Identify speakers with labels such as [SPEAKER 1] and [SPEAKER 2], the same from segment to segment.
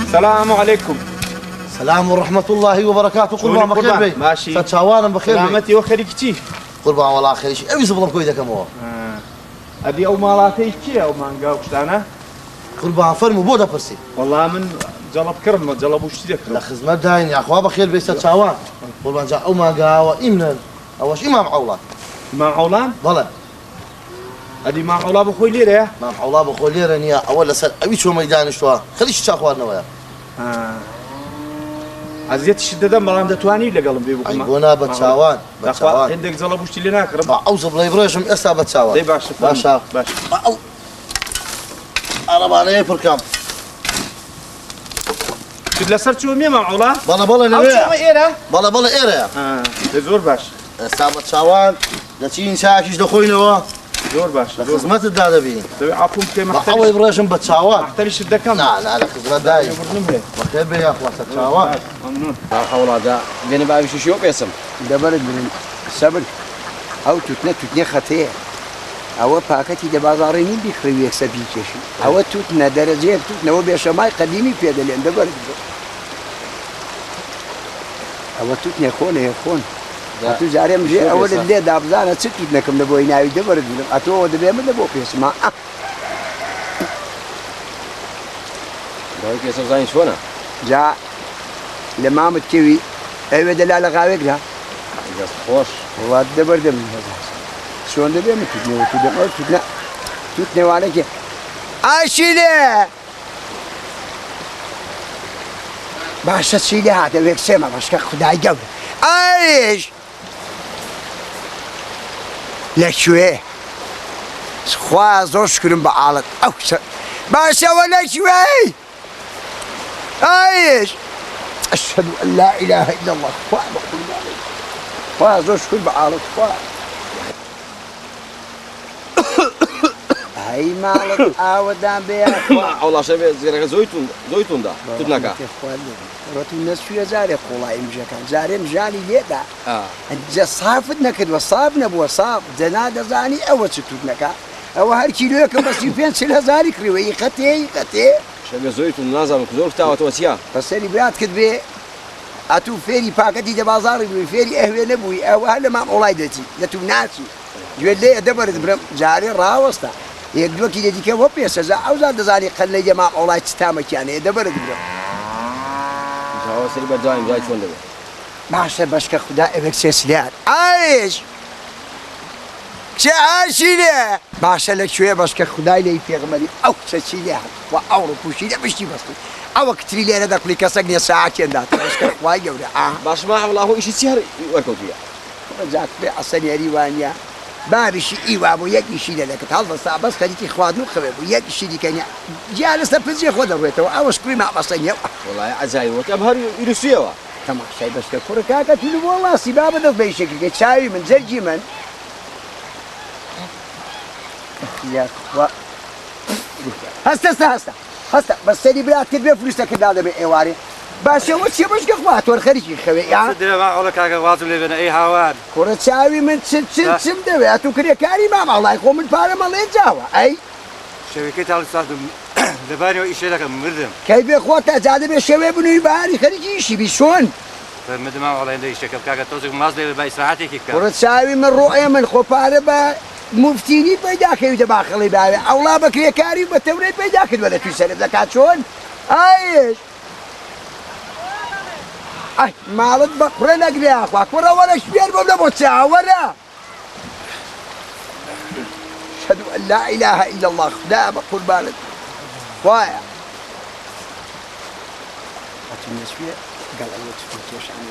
[SPEAKER 1] السلام عليكم.
[SPEAKER 2] السلام ورحمة الله وبركاته. قربان بخير بي.
[SPEAKER 1] ماشي.
[SPEAKER 2] تشاوانا بخير بي.
[SPEAKER 1] سلامتي وخيرك كيف؟
[SPEAKER 2] قربان والله خير شيء. أبي زبلم كويدا كم هو.
[SPEAKER 1] أبي أو مالاتي كي أو مانجا وشتانا.
[SPEAKER 2] قربان فرمو بودا برسي.
[SPEAKER 1] والله من جلب كرم جلب وشتي
[SPEAKER 2] لا خدمة داين يا أخوة بخير بي تشاوان. قربان جاء أو مانجا وإمنا أوش إمام عولان.
[SPEAKER 1] إمام عولان؟
[SPEAKER 2] بلى.
[SPEAKER 1] أدي إمام عولان بخوي ليرة.
[SPEAKER 2] إمام عولان بخوي ليرة يا أول سر أبي شو ميدان شو خليش تشاخوان ويا.
[SPEAKER 1] عزيزتي الشدة مرام دتواني ولا قلم بيبوك ما؟
[SPEAKER 2] أيقونا بتشاوان.
[SPEAKER 1] بتشاوان. عندك زلب وشتي لنا كرم.
[SPEAKER 2] أوصل ليبريشم إسا بتشاوان.
[SPEAKER 1] دي باش.
[SPEAKER 2] باشا.
[SPEAKER 1] باش.
[SPEAKER 2] أنا يفركم.
[SPEAKER 1] شد لسر شو مية إمام عولان؟
[SPEAKER 2] بلا
[SPEAKER 1] أو شو إيرة؟
[SPEAKER 2] بلا إيرة.
[SPEAKER 1] زور باش.
[SPEAKER 2] إسا بتشاوان. لتين شاكيش دخوينه.
[SPEAKER 1] زور باش.
[SPEAKER 2] خدمت الدادة بيه.
[SPEAKER 1] تبي عقوم كي محتاج.
[SPEAKER 2] محاول يبرشم بتشاوان.
[SPEAKER 1] محتاج الشدة كم؟
[SPEAKER 2] لا خدمت داي. بخير بيه يا أخوة تشاوان.
[SPEAKER 1] ممنون.
[SPEAKER 3] حول هذا بيني بعرف شو بيسم ده برد من السبل أو تتنى خطير أو باكتي ده بازارين بيخري يكسب يكشي أو تتنى درجة تتنى وبيشماي قديمي في هذا اللي ده برد أو تتنى خون أتو زارم جي أول اللي ده أبزانا ستتنى كم نبوينا يده برد أتو ده بيعمل نبو بيسمع
[SPEAKER 4] ده كيف زين شونا
[SPEAKER 3] جاء لما متكوي أيوة دلالة غاويك ده
[SPEAKER 4] جالس خوش
[SPEAKER 3] والله ده برد من هذا شلون ده بيعمل تتنى وعليك أشيله باش تشيله هذا ويك سما باش كخداي جو ايش لك شويه خوا زور شكرم بعالك او باش ولا شويه ايش اشهد ان لا اله الا الله خوا زور شكرم بعالك خوا هاي مالك آودان بيا
[SPEAKER 4] والله شباب زي زويتون ده تبناك
[SPEAKER 3] رتو الناس شو زاري قولا إمجاكان زاري مجاني ليدا جا صافد نكد وصاب نبو صاب زناد زاني أول ستودنكا أو هالكيلو كم بس يفين سلها زاري كريوي قتي
[SPEAKER 4] شباب زويتون نازم كزور تاوت وسيا
[SPEAKER 3] بس اللي بيات كدبي أتو فيري باكتي ده بازاري فيري أهوي نبوي أو هلا ما أولايدتي لتو ناسي جوال لي دبر برم جاري راوستا يقدر كي يديك وبي سزا أو زاد زاري خلي جماعة أولايد ستامك يعني دبر برم
[SPEAKER 4] جاوا سريبا دايم جاي شون ده
[SPEAKER 3] باشا باشكا خدا إبك سيسليات عايش شعاشيله باشا لك شوية باشكا خداي لي في غمري أو سيسليات وأورو كوشيله بشتي بس أو كتري لي أنا ذاك اللي كسرني ساعة كذا باشكا خواي جورا
[SPEAKER 4] باش ما والله هو إشي سهر يركض فيها
[SPEAKER 3] جاك بأصل يا ريوانيا بابشي إيوه أبو يجي شيء لك تهلا صعب بس خليتي إخوانه خبر ويجي شيء كان جالس تفزي خذ رويته أو شكري مع مصنيع
[SPEAKER 4] والله عزاي وتبهر يرسيوا
[SPEAKER 3] تمام شيء بس كفركاك تقول والله سباب ده بيشكل كشاي من زرجي من يا أخوة هستا بس سيدي بلاد كده فلوسك كده هذا بإيواري بس هو شيء مش قوات والخريجي خوي يعني
[SPEAKER 5] صدق ما أقولك هذا قوات اللي بين أي هوان
[SPEAKER 3] كرة شاوي من سم ده أتوكري كاري ما الله يقوم الفارم الله يجاوا أي
[SPEAKER 5] شركة على الصاد لباني وإيش لك مردم
[SPEAKER 3] كيف يا أخوات أزاد بالشباب إنه يباري خريجي شيء بيشون
[SPEAKER 5] مدمع والله عندي شكل كاكا توزق مازلي بإسراحتك كا
[SPEAKER 3] ورد ساوي من رؤية من خفارة با مفتيني بيداك يدبا خلي باوي أولا بكري كاري بتوريد بيداك ولا تسرب زكاة شون ايش اي مالت بقرة نقري اخوة كرة ولا شبير ولا بوتساعة ولا أشهد أن لا إله إلا الله خدا بقول بالك وايا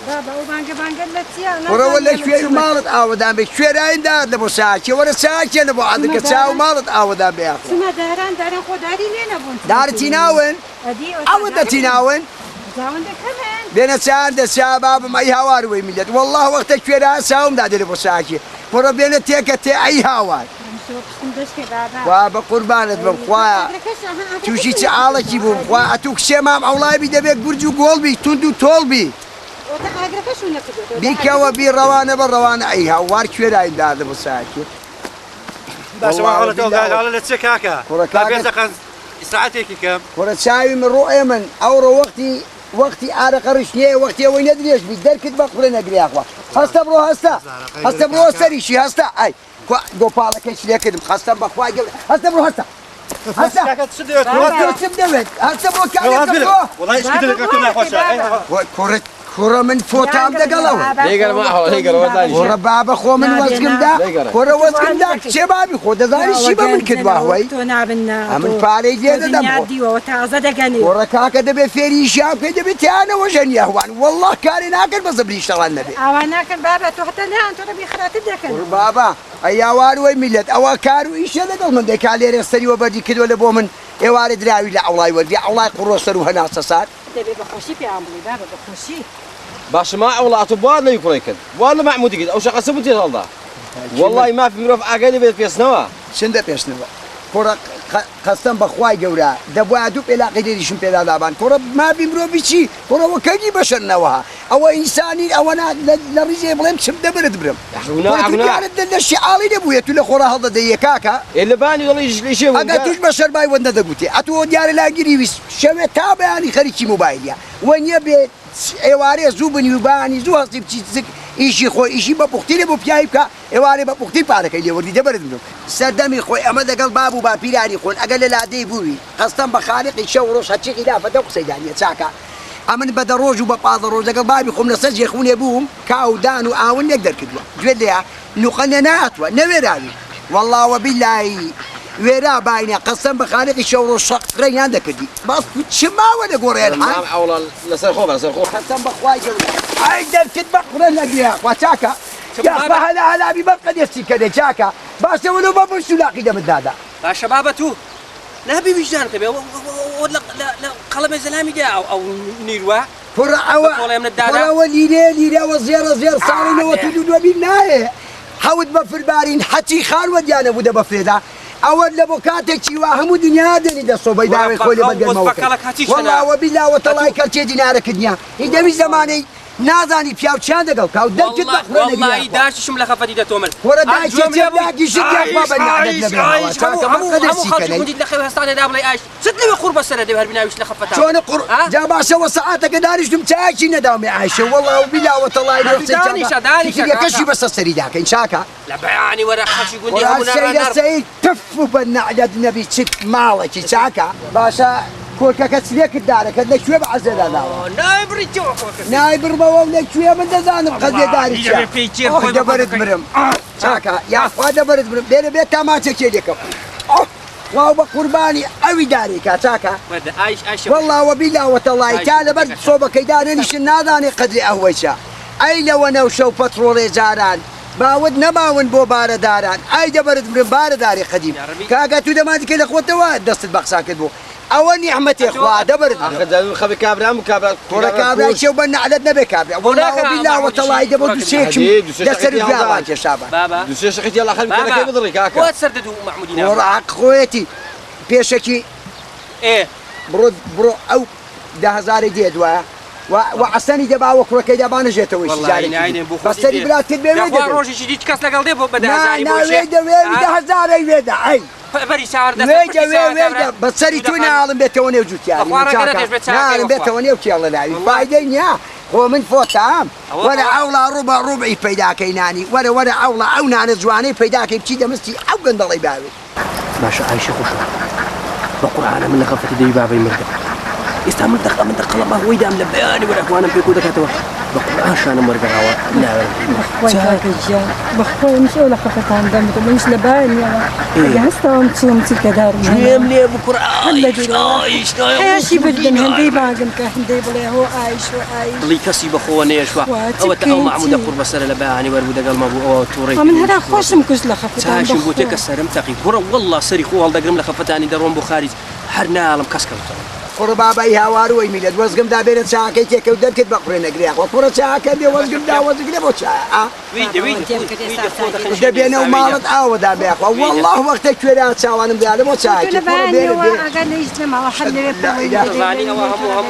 [SPEAKER 6] بابا وبانجا لتيا
[SPEAKER 3] ورا ولا شوي مالت عودان بشوي راين دار لبو ساكي ورا ساكي لبو عندك تساو مالت عودان بياخذ
[SPEAKER 6] سما داران خداري لينا بون
[SPEAKER 3] دار تناون عودة تناون
[SPEAKER 6] زاوند كمان
[SPEAKER 3] بين ساند الشباب ما يهوار ويميت والله وقت شوي راين ساوم دار لبو ساكي ورا بين تيكة أي هوار بابا قربانت بخوايا توشي تعالى كي بخوايا اتوك شمام اولاي بي دبيك برجو قلبي تندو طولبي بيكا وبي روانه بالروانه ايها وارك ولا يداد بساكي
[SPEAKER 5] بس ما قالت قال لك كاكا كاكا ساعتك كم
[SPEAKER 3] ورا شاي من رؤيه من اورو وقتي انا قرشني وقتي وين ادريش بدرك بقول نقري اخوا هسه برو هسه برو سريشي هسه اي قوبالك ايش ليك خاصه بخواي هسه برو هسه
[SPEAKER 5] كاكا تسدوت
[SPEAKER 3] هسه برو كاكا
[SPEAKER 5] والله ايش قلت لك كنا خوشه
[SPEAKER 3] كرة من فوتام ده قلوه
[SPEAKER 4] هيقر معه هيقر وداني
[SPEAKER 3] كرة بابا خو من وزقم ده كرة وزقم ده شبابي خو ده زاني شباب من كدوه هوي من فاري جيدة دمه كرة كاكا ده بفيري شاب كده بتانا وجن يهوان والله كاري ناكل بس بيشتغل النبي
[SPEAKER 6] اواناكن بابا تو حتى لا انت ربي خرات دكن
[SPEAKER 3] بابا ايوار وي ملت او كارو ايش ده من ده كالي رستري وبدي كده ولا بومن ايوار دراوي لا الله يودي الله قروسر وهنا صار
[SPEAKER 6] تبي بخشي في عمري بابا بخشي
[SPEAKER 4] باش ما ولا تبواد لا يكريكن ولا معمود كده او شقه سبتي الله والله ما في مروف عقلي بيت في سنوا
[SPEAKER 3] شنده بيشنوا كرة خاصة بخواي جورا دبوا دوب إلى قدير شن بيدا دابان كرة ما بيمرو بشي كرة وكذي بشر نوها أو إنساني أو أنا لرجع بلهم شم دبرد برم كرة يعني الشيء عالي دبوية تقول كرة هذا دي كاكا
[SPEAKER 4] اللي باني والله يجي
[SPEAKER 3] أقعد بشر باي وند دقوتي أتو ديار لا جري شوي تابعني خريجي موبايليا وين يبي إيواري زوبني يباني زو هصيب تيزك إيشي خوي إيشي ببختي ببيايبكا إيواري ببختي بارك اللي ودي دبرد منهم سردمي خوي أما دقل بابو بابيراني خون أقل لا دي بوي خاصة بخالق يشوروش هتشي خلافة دوق سيدانية ساكا أمن بدا روج وبقاض روج دقل بابي خون نسج يخون يبوهم كاو دانو آون يقدر كدوا جود ليها نقننا أتوا نويراوي والله وبالله ويرا باينه قسم بخالق الشور الشقرين عندك دي بس شما ولا قورين
[SPEAKER 4] ما حول لسرخوف
[SPEAKER 3] قسم بخواي اقدر تطبخ ولا نقيا وتاكا يا فهلا هلا ببقى يسي كذا جاكا بس ولو ببش لا كده مدادا
[SPEAKER 7] يا شبابتو نبي وجدان تبي ولا لا قلم زلامي جا او نيروا
[SPEAKER 3] فرع وليلة وزير صارنا وتدود بالله حود بفربارين حتي خان وديانا بودا بفردا أول لبوكاتك وهم دنيا دني ده صوبي داوي خولي بدل موت والله وبالله وطلع كرتي دينارك دنيا إذا من زماني نازاني فياو شان دقل كاو دلت
[SPEAKER 7] والله داش شمل خفتي ده تومر
[SPEAKER 3] ورا داش تبدأ شجع بابا نعدد نبي
[SPEAKER 7] هم خرج كنت لخي هستان دابل عايش ستلي قرب السنة ده هربنا وش لخفتها
[SPEAKER 3] شلون قرب جاب سوا ساعاتك دارش دم تعيش نداوم عايشة والله وبالله وطلع
[SPEAKER 7] داني
[SPEAKER 3] يا كشي بس السري ذاك إن شاكا
[SPEAKER 7] لا بيعني ورا خشي قندي
[SPEAKER 3] ورا السيد السيد تفوا بالنعدد نبي تشك مالك إن شاكا باشا كل كسليك الدارك هذا شوي بعزل هذا
[SPEAKER 7] نايب رجع
[SPEAKER 3] نايب ربوا لك شوي من دزان قد دارك هذا برد مرم شاكا يا هذا برد مرم دير بيت ما تشيلك واو بقرباني أوي دارك شاكا والله وبالله وتالله تعال برد صوبك يدارني شناداني قدري أهويشا أي لو أنا وشو بترول زاران باود نباون بو بار داران أي دبرد مرم بار داري قديم كاكا تدمانك الأخوة واد دست البقساك دبو أول نعمتي إخوة دبرد
[SPEAKER 4] أخذ خبي كابرا مكابرا
[SPEAKER 3] كورا كابرا شو بنا عددنا بكابرا والله بالله وتالله دبرد دوسيك دسر الجواب يا شباب
[SPEAKER 7] بابا
[SPEAKER 4] دوسيك شقيت يلا خلي كذا كيف يضرك هاكا
[SPEAKER 7] وتسرددوا معمودين
[SPEAKER 3] ورا خويتي بيشكي
[SPEAKER 7] إيه
[SPEAKER 3] برو أو ده هزار جديد وعساني دبا وكرة كده بان جت وش جاري بس تري بلا تبي
[SPEAKER 7] يا أخوان روجي جديد كاس لقال ده بدها هزاري
[SPEAKER 3] بوشة ويدا هزاري ويدا أي
[SPEAKER 7] فري سعر ده
[SPEAKER 3] ويدا بس تري تونا عالم بيتوني وجوت يعني
[SPEAKER 7] أخوان رجعنا إيش بتساعد
[SPEAKER 3] عالم بيتوني وكي الله لا فايدين يا هو من فوق تام ولا عولا ربعي بيداكي ناني ولا عولا او ناني جواني بيداكي بشي دمستي او قندلي بابي
[SPEAKER 7] ماشي عايشه خوشو بقرآن من غفت دي بابي مرده استعمل دقة الله هو يدام لبياني ولا اخوانا بيكو دكاتوا بقرآن شان مرده هوا لا
[SPEAKER 6] وين الرجال بخوي مش ولا خفت عن دمته مش لبان يا هستم تشوم كدار
[SPEAKER 7] جيم لي بقرآن عايش
[SPEAKER 6] ايش بدهم هندي باقم كهندي بلا هو عايش وعايش
[SPEAKER 7] لي كسي بخواني يشوا او تاو معمود قرب سر لباني وربو دقل ما بو توري
[SPEAKER 6] من هذا خوش مكش لخفت عن
[SPEAKER 7] تاشم بوتك السرم تقي والله سري خو هالدقرم لخفتاني درون بخارج حرنا لم كسكر
[SPEAKER 3] قرب بابي هوارو ويميلد وزقم دابين ساكي تيك ودركت بقرين اقريق وقرا ساكي دي وزقم دا وزقم بوشا ويدا بينا ومالت عاودا بيخ والله وقتك كويرات ساوانم دالم وساكي قرا بينا
[SPEAKER 6] اقل يجتمع وحل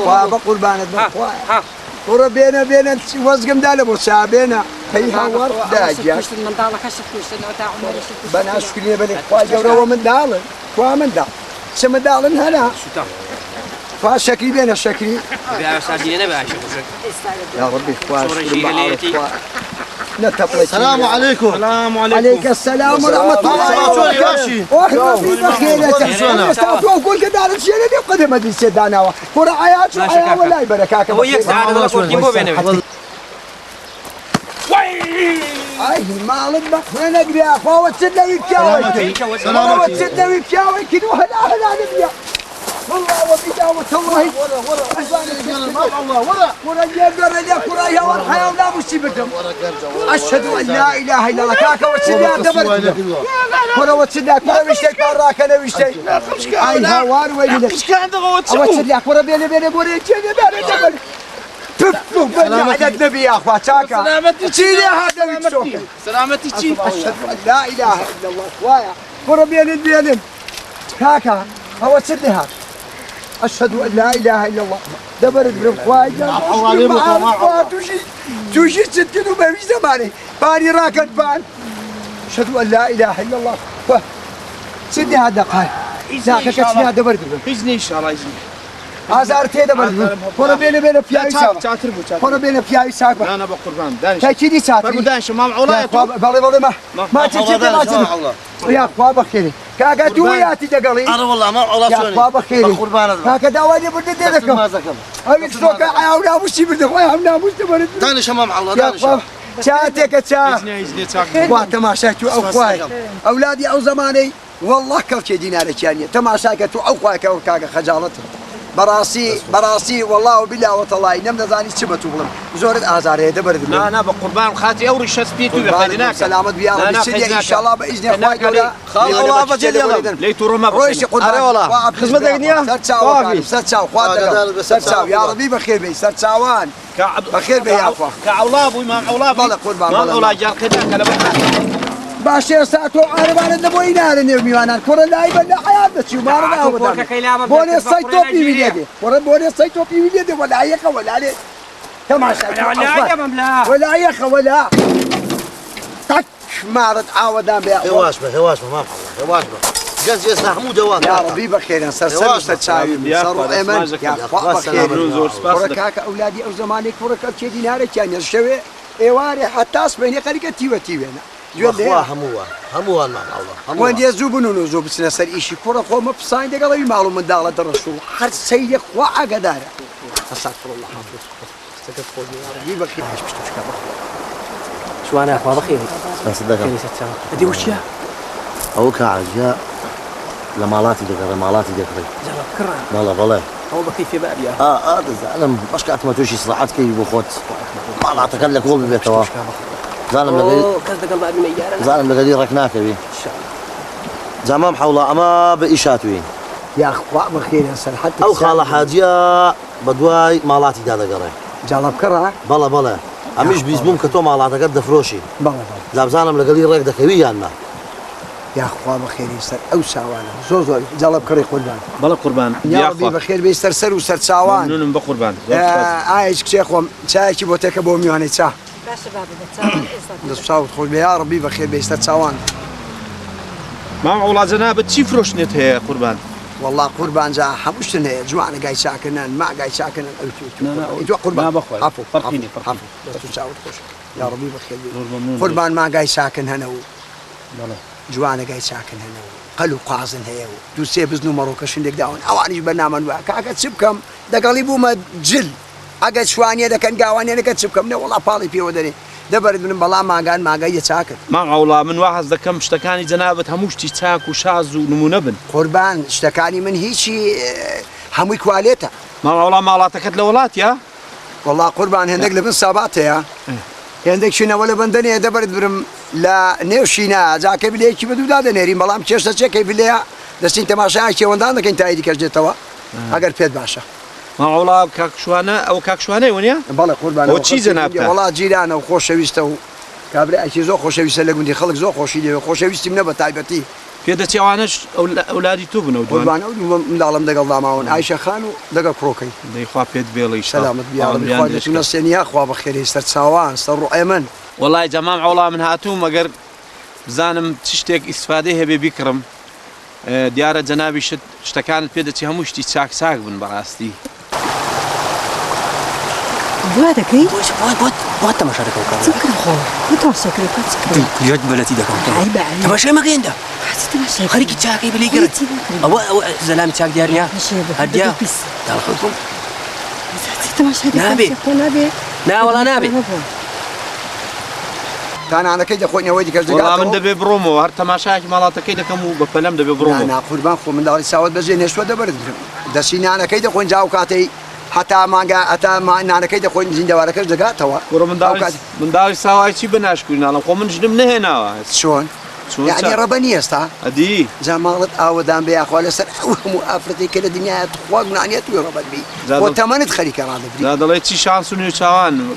[SPEAKER 3] وابا قربانت بخوايا قرا بينا وزقم دالم وسابينا هي هوار داجا
[SPEAKER 6] من دالك كشف مش نوتا عمري
[SPEAKER 3] بنا شكلي بلي خواجه ورا من دالن ومن دال سم دالن هنا فالشكلي بين الشكلي
[SPEAKER 7] بيع ساجينا بيع
[SPEAKER 3] يا ربي
[SPEAKER 2] السلام عليكم. السلام
[SPEAKER 3] عليك السلام ورحمة الله وبركاته. واحنا في بخير وقول كذا الشيء اللي قدم هذه السدانة كرة عيات وحياة ولا يبركاك
[SPEAKER 7] وياك سعادة ولا كل كيمو بينهم
[SPEAKER 3] أي مال المخرن أقري أخوة وتسدنا يبكاوي وتسدنا يبكاوي كده هلا نبيا والله وبداوة الله ورا جاب كرة يا والحياة ولا مصيبتهم أشهد أن لا إله إلا الله كاكا وتسدنا دبر كرة وتسدنا كرة وشتي كراك أنا وشتي أي هوار وين وتسدنا كرة بيني بوري دبر تفلو بنا على النبي يا أخوة كاكا سلامتي هذا ويتشوك
[SPEAKER 7] سلامتي تشي
[SPEAKER 3] أشهد أن لا إله إلا الله وايا كرة بيني كاكا هو تسدنا أشهد أن لا إله إلا الله دبر برم خواجة توشي ستين وما في زماني باني راكد بان أشهد أن لا إله إلا الله سيدي هذا قال ذاك كتفيها دبر برم
[SPEAKER 1] إذني إن شاء الله إذني
[SPEAKER 3] هزارتي دبر برم كنا بين فياي ساق كنا بين فياي ساق
[SPEAKER 1] أنا بقربان دانش
[SPEAKER 3] تأكيدي ساق
[SPEAKER 1] دانش ما معولا
[SPEAKER 3] بالي ما تجي يا أخوة بخيري كاكا توياتي دقلي
[SPEAKER 2] أنا والله ما علا
[SPEAKER 3] يا أخوة بخيري كاكا داواني بدي ديدكم هاي السوكا عاونا مشي بدي خويا عاونا مشي بدي
[SPEAKER 2] داني شمام الله
[SPEAKER 3] يا أخوة شاتك شا
[SPEAKER 1] إذني تاك
[SPEAKER 3] وتماشاك أخوي أولادي أو زماني والله كل دينار كانية تماشاك أخوي كاكا خجالته براسي والله وبالله وتالله نمنا زاني سمتو بلم زورت آزاري دبر دبر
[SPEAKER 1] لا أنا بقربان خاتي أوري شسبيتو بخدناك
[SPEAKER 3] سلامة بيا ربي إن شاء الله بإذن أخوي دولا
[SPEAKER 1] خال الله بجد يلا ليتو رما
[SPEAKER 3] رويش قربان
[SPEAKER 1] والله خدمتك دنيا
[SPEAKER 3] سرتساو سرتساو يا ربي بخير بي سرتساوان بخير بي يا أخوة
[SPEAKER 1] كعولاب وإمام عولاب
[SPEAKER 3] بالله قربان
[SPEAKER 1] ما عولاب جال خداك أنا
[SPEAKER 3] باشي ساعتو عربان النبوي نار النبي وانا الكرة لا يبنى حياتك وما رنا ودا بوني السيطو في وليدي بوني السيطو في وليدي ولا عيخة ولا عليه تماشى ولا عيخة ولا تك مارد عاودان بيا
[SPEAKER 2] هواش ما هواش جز محمود جواد
[SPEAKER 3] يا ربي بخير سر تشاوي صاروا ايمن يا اخوة بخير وركاك اولادي او زمانك وركاك شي دينار كان يشوي ايواري حتى اسبني خليك تيونا
[SPEAKER 2] أخوة هموها مع الله
[SPEAKER 3] وين يزوبون نزوب سنة سر إيشي كورة قوم بساين ده قالوا يمالوا من دالة الرسول حر سيد أخوة عقدارة أستغفر الله استغفر الله يبقى خير مش مشكلة
[SPEAKER 7] شو أنا أخوة بخير
[SPEAKER 2] صدقني
[SPEAKER 7] أدي وش يا
[SPEAKER 2] أو كعجاء لمالاتي دقري
[SPEAKER 7] كرة
[SPEAKER 2] والله
[SPEAKER 7] هو بكيف في باب يا
[SPEAKER 2] أنا مش كاتم توشي صلاحات كي بخوت ما لا تكلك هو ببيته زالم لقدي
[SPEAKER 7] كذا قلب ابن ميار
[SPEAKER 2] زالم لقدي ركناك بي ان شاء الله زمام حوله اما بإيشات وين
[SPEAKER 3] يا اخوة بخير سر حتى
[SPEAKER 2] او خاله حاجيا بدواي مالاتي دادا قري
[SPEAKER 3] جالب كرة
[SPEAKER 2] بلا امش بيزبوم كتو مالاتي قد فروشي
[SPEAKER 3] بلا
[SPEAKER 2] زالم لقدي ريك دكوي يعني
[SPEAKER 3] يا اخوة بخير سر او ساوانا زوزو جالب كري قربان
[SPEAKER 1] بلا قربان
[SPEAKER 3] يا ربي بخير بيستر سر وسر ساوان
[SPEAKER 1] نون بقربان
[SPEAKER 3] عايش شيخ شايك بوتك ابو ميوني صح
[SPEAKER 6] باش بابا
[SPEAKER 3] بتصاوت خذ يا ربي بخير بيستر ساوان
[SPEAKER 1] ما معولا زنابة تشي فروشنت هي قربان
[SPEAKER 3] والله قربان جا حمشتنا جوعنا جاي ساكنان ما جاي ساكنان أنتوا قربان
[SPEAKER 5] ما بخوي
[SPEAKER 3] عفو
[SPEAKER 5] فرقيني
[SPEAKER 3] بس تساوي خوش يا ربي بخير قربان ما جاي ساكن هنا جوانا جاي ساكن هنا قالوا قازن هيو تو سيبز نمرو كشندك داون اواني برنامج كاكا تسبكم دقليبو ما جل اجا شوانيه ده كان قاواني انا كتسبكم والله بالي في ودني دبر من بلا ما قال ما جاي ساكن
[SPEAKER 1] ما والله من واحد ذكم اشتكاني جنابة هموش تيتاك وشاز ونمونبن
[SPEAKER 3] قربان اشتكاني من هيشي هموي كواليتا
[SPEAKER 1] ما والله ما لا تكت لولات يا
[SPEAKER 3] والله قربان هندق لبن صابات يا هندق شنا ولا بندني دبر برم لا نيوشينا زاك بلي كي بدو داد نيرين بلام تشتا كيف بلي بس انت ما شايف وندانك انت ايدك جتوا اگر فيد باشا
[SPEAKER 1] ما والله كاكشوانا او كاكشوانا ونيا
[SPEAKER 3] بلا قربان
[SPEAKER 1] هو شي جنابته
[SPEAKER 3] والله جيران وخوش شويستو كابري اشي زو خوش شويست لك خلق زو خوش دي خوش شويست من بتايبتي
[SPEAKER 1] في دتي وانش اولادي توبن ودوان
[SPEAKER 3] قربان من عالم دق الله معون عايشه خانو دق كروكي
[SPEAKER 1] دي خوا بيت بيلي
[SPEAKER 3] سلامت بيا ربي خالد نسني يا اخوا بخير يستر ساوان استر ايمن
[SPEAKER 1] والله يا جماعه والله من هاتوم مقر بزانم تشتك استفاده هبي بكرم ديار جنابي اشتكانت بيدتي هموش تساك بن براستي
[SPEAKER 6] بوادك ايه؟
[SPEAKER 7] بوات تماشى دكم
[SPEAKER 6] تذكر خو وتوصل كريكات تذكر
[SPEAKER 7] كليات بلتي دكم
[SPEAKER 6] عيب عليك
[SPEAKER 7] تماشى ما كاين ده
[SPEAKER 6] حسيت ماشي
[SPEAKER 7] خليك تشاكي بلي قرا او زلام تشاك ديارنا هديا تعال خذكم
[SPEAKER 6] حسيت ماشي
[SPEAKER 7] نابي لا والله نابي
[SPEAKER 3] انا كيد اخويا ويدك
[SPEAKER 1] والله من دبي برومو هر تماشاك مالات كيد كمو بفلم دبي برومو
[SPEAKER 3] انا قربان خو من دار ساوت بزين اسود برد دسينا انا كيد اخويا جاو كاتي حتى ما انا كيد اخويا زين دوارك دقاتوا
[SPEAKER 1] ورا من دار ساواي شي بناش كنا انا خو من جنم هنا
[SPEAKER 3] شلون يعني ربانيه استا
[SPEAKER 1] ادي
[SPEAKER 3] زمالت اودان بيا اخويا سر مو افرتي كل الدنيا تخوضنا يعني تو ربان بي وتمنت خليك راضي
[SPEAKER 1] لا ضليتي شانس نيو شوان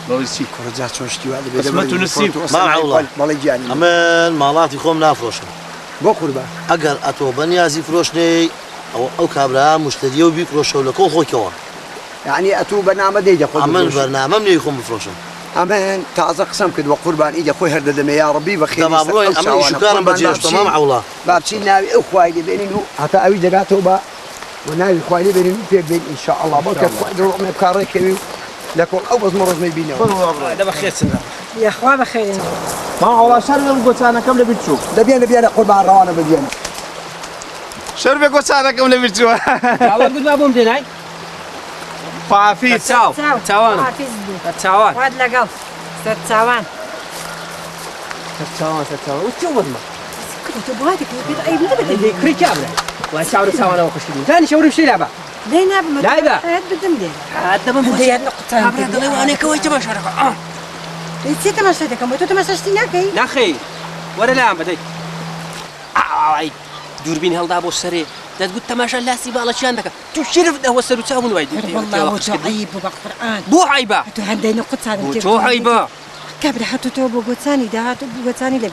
[SPEAKER 1] ضليتي
[SPEAKER 3] كرجات شتي هذا
[SPEAKER 1] بس ما تنسيب
[SPEAKER 2] ما والله
[SPEAKER 3] والله جاني
[SPEAKER 2] امان مالاتي خوم نافروشن
[SPEAKER 3] بو قربان
[SPEAKER 2] اگر اتو بنيازي فروشني او كابرا مشتري وبيفروشوا لكو خوي كوان
[SPEAKER 3] يعني اتو برنامج ديجا اخويا
[SPEAKER 2] امان برنامج من يخوم بفروشن
[SPEAKER 3] امان تعز قسم كد وقربان ايدي اخوي هردد يا ربي بخير
[SPEAKER 2] تمام روي امان شكرا بجيش تمام والله
[SPEAKER 3] بابشي ناوي اخوي بيني حتى اوي دقاته با وناوي اخوي بيني في بين ان شاء الله بك قدروا ما بكارك لكن اول مره ما بينا
[SPEAKER 5] هذا بخير سنة
[SPEAKER 6] يا اخوان بخير
[SPEAKER 1] ما والله شرب قوتانا كم اللي بتشوف
[SPEAKER 3] دبينا قربان روانا بدينا
[SPEAKER 1] شرب قوتانا كم اللي بتشوف
[SPEAKER 7] تعال قد ما بوم ديناي
[SPEAKER 1] فافي
[SPEAKER 7] تاوان تاوان
[SPEAKER 6] واد لقل ست تاوان
[SPEAKER 7] وش ما
[SPEAKER 6] كنت بوادك اي بدي
[SPEAKER 7] كري كامله وشاور تاوان وخشدين ثاني شاور بشي لعبه
[SPEAKER 6] لينا
[SPEAKER 7] لاعبة
[SPEAKER 6] بدم دير
[SPEAKER 7] هذا ما
[SPEAKER 6] بدي نقطة
[SPEAKER 7] خبر هذا وانا كويت ما شارك
[SPEAKER 6] نسيت ما شفتك كم تو ما شفتينك
[SPEAKER 7] لا اخي ولا لا عم بدي اي دوربين هل دابو السري لا تقول تماشى لا سيبا على شانك تشرف ده وسر وتساون وايد
[SPEAKER 6] والله هو عيب بالقران
[SPEAKER 7] بو عيبه
[SPEAKER 6] تو عندي نقطة هذا
[SPEAKER 7] تو عيبه
[SPEAKER 6] كبر حتى تو بو ثاني ده تو بو ثاني لبس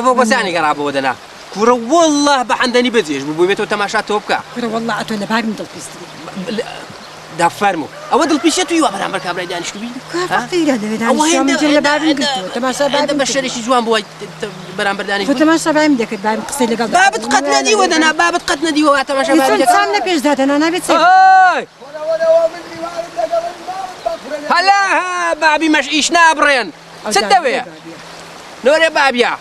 [SPEAKER 7] بو ثاني قرابه ودنا كورة والله بحندني بديش بو بيتو تماشى توبكا
[SPEAKER 6] كورة والله اتو نبار من دلبستري
[SPEAKER 7] دا فرمو اود البيشتو يوا برامبر كابرا دانش كبي
[SPEAKER 6] كافطير هذا
[SPEAKER 7] او
[SPEAKER 6] هذا
[SPEAKER 7] هند
[SPEAKER 6] جل باب قلت تماشى
[SPEAKER 7] باب
[SPEAKER 6] باب
[SPEAKER 7] بشري شي جوان بو برامبر دانش
[SPEAKER 6] تماشى باب ديك باب قصي اللي قبل
[SPEAKER 7] باب تقتنا دي ودنا باب تقتنا دي وتماشى باب ديك
[SPEAKER 6] سامنا بيش ذات انا بيت
[SPEAKER 7] هاي هلا بابي مش ايشنا برين ستوي نوري بابيا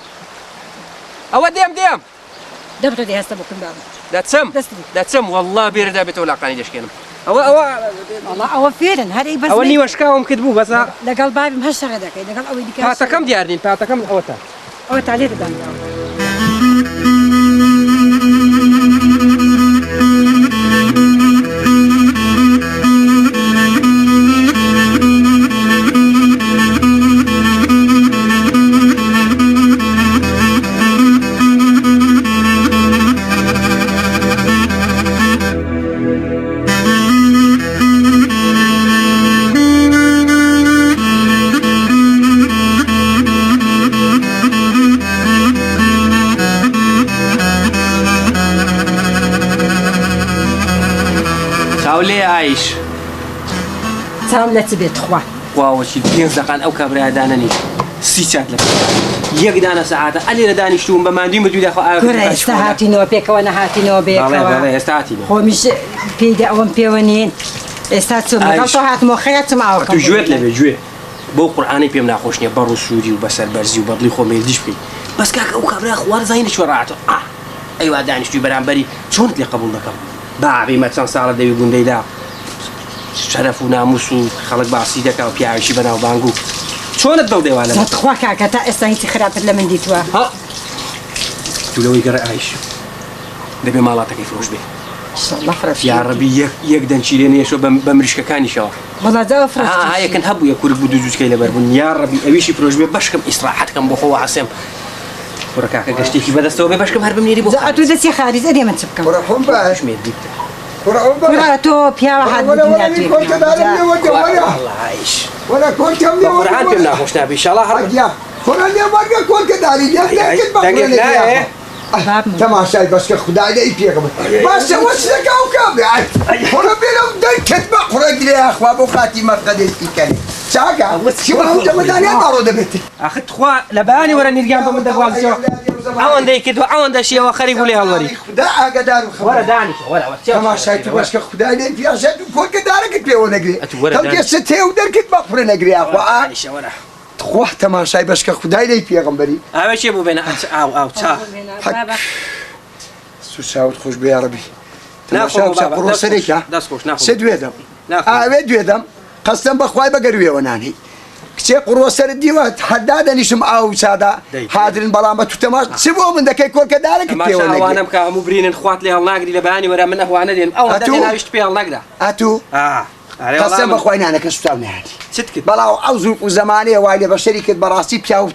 [SPEAKER 7] او ديم
[SPEAKER 6] دبر دي هسه بكون باب
[SPEAKER 7] لا تسم والله بيردا بتولا قاني داش كينم او
[SPEAKER 6] والله او فعلا هذه بس
[SPEAKER 7] اوني وشكاهم كذبوا بس
[SPEAKER 6] لقال بابي مهشر هذاك لقال او ديك
[SPEAKER 7] فاتا كم ديارين فاتا كم اوتا
[SPEAKER 6] او تعالي تدام
[SPEAKER 7] شاولي عايش
[SPEAKER 6] سام لا تبي تخوا
[SPEAKER 7] واو شي 15 دقائق او كابري هذا انني سی چات لە یەک دانە سەعاتە ئەلێ لە دانیشتوم بە مادوی مدوی داخۆ
[SPEAKER 6] گورە ئێستا هاتینەوە پێکەوە نەهاتینەوە بێکەوە
[SPEAKER 7] ئێستا هاتینە
[SPEAKER 6] خۆمیش پێیدا ئەوەم پێوە نین ئێستا چم لەگەڵ تۆ هاتمەوە خەیەتم ئاوەکەم
[SPEAKER 7] تو گوێت لەبێ گوێ بۆ قورئانی پێم ناخۆش نییە بەڕ و سوودی و بەسەر بەرزی و بەدڵی خۆ مێردیش بکەیت بەس کاکە ئەو کابرا خوار زاینە چوە ڕاتەوە ئەیوا دانیشتوی بەرامبەری چۆنت لێ قبول دەکەم باعبی مە چەند ساڵە دەوی گوندەیدا شەرەف و ناموس و خەڵک باسی دەکا و پیاویشی بەناو بانگ و چۆنت بەو دێوانە
[SPEAKER 6] زەتخوا کاکە تا ئێستا هیچی خراپت لە من دیتووە
[SPEAKER 7] تو لەوەی گەڕە ئایش دەبێ ماڵاتەکەی فرۆش بێ
[SPEAKER 6] ئینشاءالله فرەش
[SPEAKER 7] یا ڕەبی یەک دەنچیرێنێشەوە بە مریشکەکانیشەوە
[SPEAKER 6] وەڵا جاوە فرەش
[SPEAKER 7] یەکن هەبوو یە کورد بوو دوو جوچکەی لەبەر بوون یا ڕەبی ئەویشی فرۆش بێ بەشکم ئیسراحەتکەم بۆ خۆوە عەسێم وەرە کاکە گەشتێکی بەدەستەوە بێ بەشکم هەر بمنێری بۆ
[SPEAKER 6] تو دەستی خاریز ئەدێ من چ بکەم
[SPEAKER 3] خۆم باش
[SPEAKER 7] شمێر دیتە
[SPEAKER 6] وەڵا تۆ پیاوە هات
[SPEAKER 3] ولا كل كم يوم
[SPEAKER 7] قورئان پێم ناخۆش نابێ ئینشاءالله هەر
[SPEAKER 3] قرآن يا مرقى كل كداري يا تماشای بس که خدای لی پیغمبر بس وش لگاو کام يعني خورا بیرم در کتبه خورا گلی اخوا بو خاتمه قدس کنی چاکا شو هم جمدانی دارو دبیتی
[SPEAKER 7] آخه تخوا لبانی ورا نرجع بمن دقوال سوا عوان ده كده عوان ده شيء وخري يقول لي هالوري
[SPEAKER 3] خدا اقدر
[SPEAKER 7] ورا دانش ورا
[SPEAKER 3] تماشای تو بس که خدای لی پیازه کل کداره کت بیو نگری تو که سته و در کت بخور نگری اخوا
[SPEAKER 7] دانش ورا
[SPEAKER 3] خواه تماشای بس که خدای لی پیغمبری
[SPEAKER 7] هذا شيء بو بين او تا
[SPEAKER 3] سوساوت خوش بیا ربی
[SPEAKER 7] ناخذ
[SPEAKER 3] قرو سریکا
[SPEAKER 7] داس خوش ناخذ
[SPEAKER 3] سد ویدم
[SPEAKER 7] ناخذ
[SPEAKER 3] ویدم قسم بخوای بگروی ونانی کچه قرو سر دیوه حدادا نشم او سادا حاضرین بلام تو تماش سبو من دکی کول کداره
[SPEAKER 7] ما شاء الله وانا مكا مبرين خوات لي هالناقدي لباني ورا منه وانا دين او ده انا عشت فيها النقده
[SPEAKER 3] اتو قسم بخوای نه کشتام نه
[SPEAKER 7] ستكت
[SPEAKER 3] بلاو اوزو زمانه وایله بشریکت براستی پیاو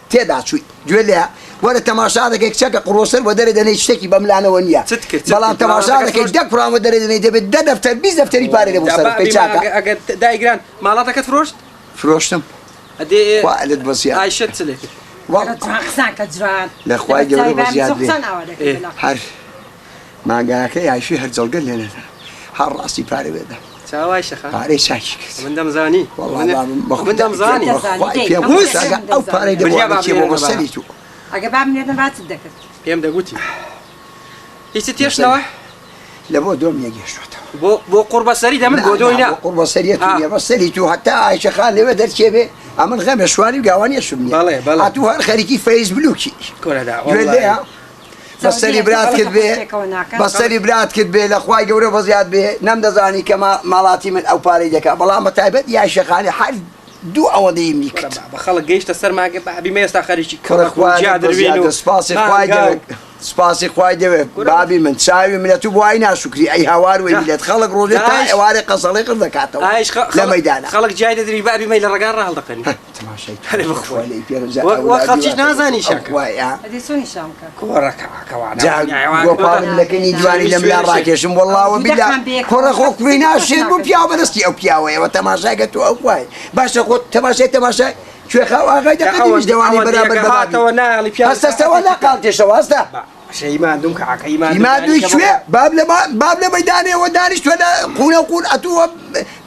[SPEAKER 3] تدا شوی جولیا ولا تماشا دك شك قروسر ودري دني شتكي بملانه ونيا بلا تماشا دك دك برام ودري دني دب دفتر بيز دفتري باري لبصر بيشاكا
[SPEAKER 7] اجا دايجران مالاتك فروشت
[SPEAKER 3] فروشتم
[SPEAKER 7] ادي
[SPEAKER 3] وقلت بسيط
[SPEAKER 7] عايشت سلك
[SPEAKER 3] والله
[SPEAKER 6] خساك جران
[SPEAKER 3] لا خوای جوری بسيط
[SPEAKER 6] لي
[SPEAKER 3] هر ما قالك يا شي هرجل قال لنا هر راسي باري بدا
[SPEAKER 7] سواي شيخ
[SPEAKER 3] باري شاكك
[SPEAKER 7] من دم زاني
[SPEAKER 3] والله
[SPEAKER 7] من دم زاني
[SPEAKER 3] او باري دبوا شي مو بساليتو
[SPEAKER 6] أجاب من هذا بعد الدكتور.
[SPEAKER 7] يوم ده قلتي. يستيش نوع؟
[SPEAKER 3] لا بو دوم يجي شو
[SPEAKER 7] بو قرب السري ده من بودو هنا.
[SPEAKER 3] قرب السري يا بس سري تو حتى عايش خالي بدر شيء أمن غام شوالي وقواني شو
[SPEAKER 7] بالله بالله.
[SPEAKER 3] عطوها الخارجي فايز بلوكي.
[SPEAKER 7] كل هذا والله.
[SPEAKER 3] بس سري برات كذبه. بس سري برات كذبه لأخوي جوري بزياد به نم دزاني كما مالاتي من أو باري دكا بلا ما تعبت يا شيخاني حد دو أودي ميك.
[SPEAKER 7] بخلق جيش تسر معك بما يستخرج
[SPEAKER 3] جادر وينو. سباسي خواي سباسي خواي ده بابي من ساوي من توب وعينا شكري أي هوار ويلي خلق روزتا هواري قصلي قرد كاتو.
[SPEAKER 7] عايش خلق جاي تدري بابي ما يلرقان راه هالدقني.
[SPEAKER 3] تماشي.
[SPEAKER 7] هذا بخوالي. وخلتش نازاني شاك.
[SPEAKER 6] هذه سوني شامك.
[SPEAKER 7] كورك كوانا.
[SPEAKER 3] جا وقال لكني جواني لم يراكش والله وبالله كورك خوك فينا شيء مو بياو بنستي أو بياو وتماشي قتو أو قواي. باش أخذ تماشي. شو خوا غايدا قديمش دواني برابر بابي. هسه سوى لا قالت شو هسه.
[SPEAKER 7] شيء ما عندهم كعك
[SPEAKER 3] ما دوي شوية باب لما يداني ودانيش ولا قول أتوه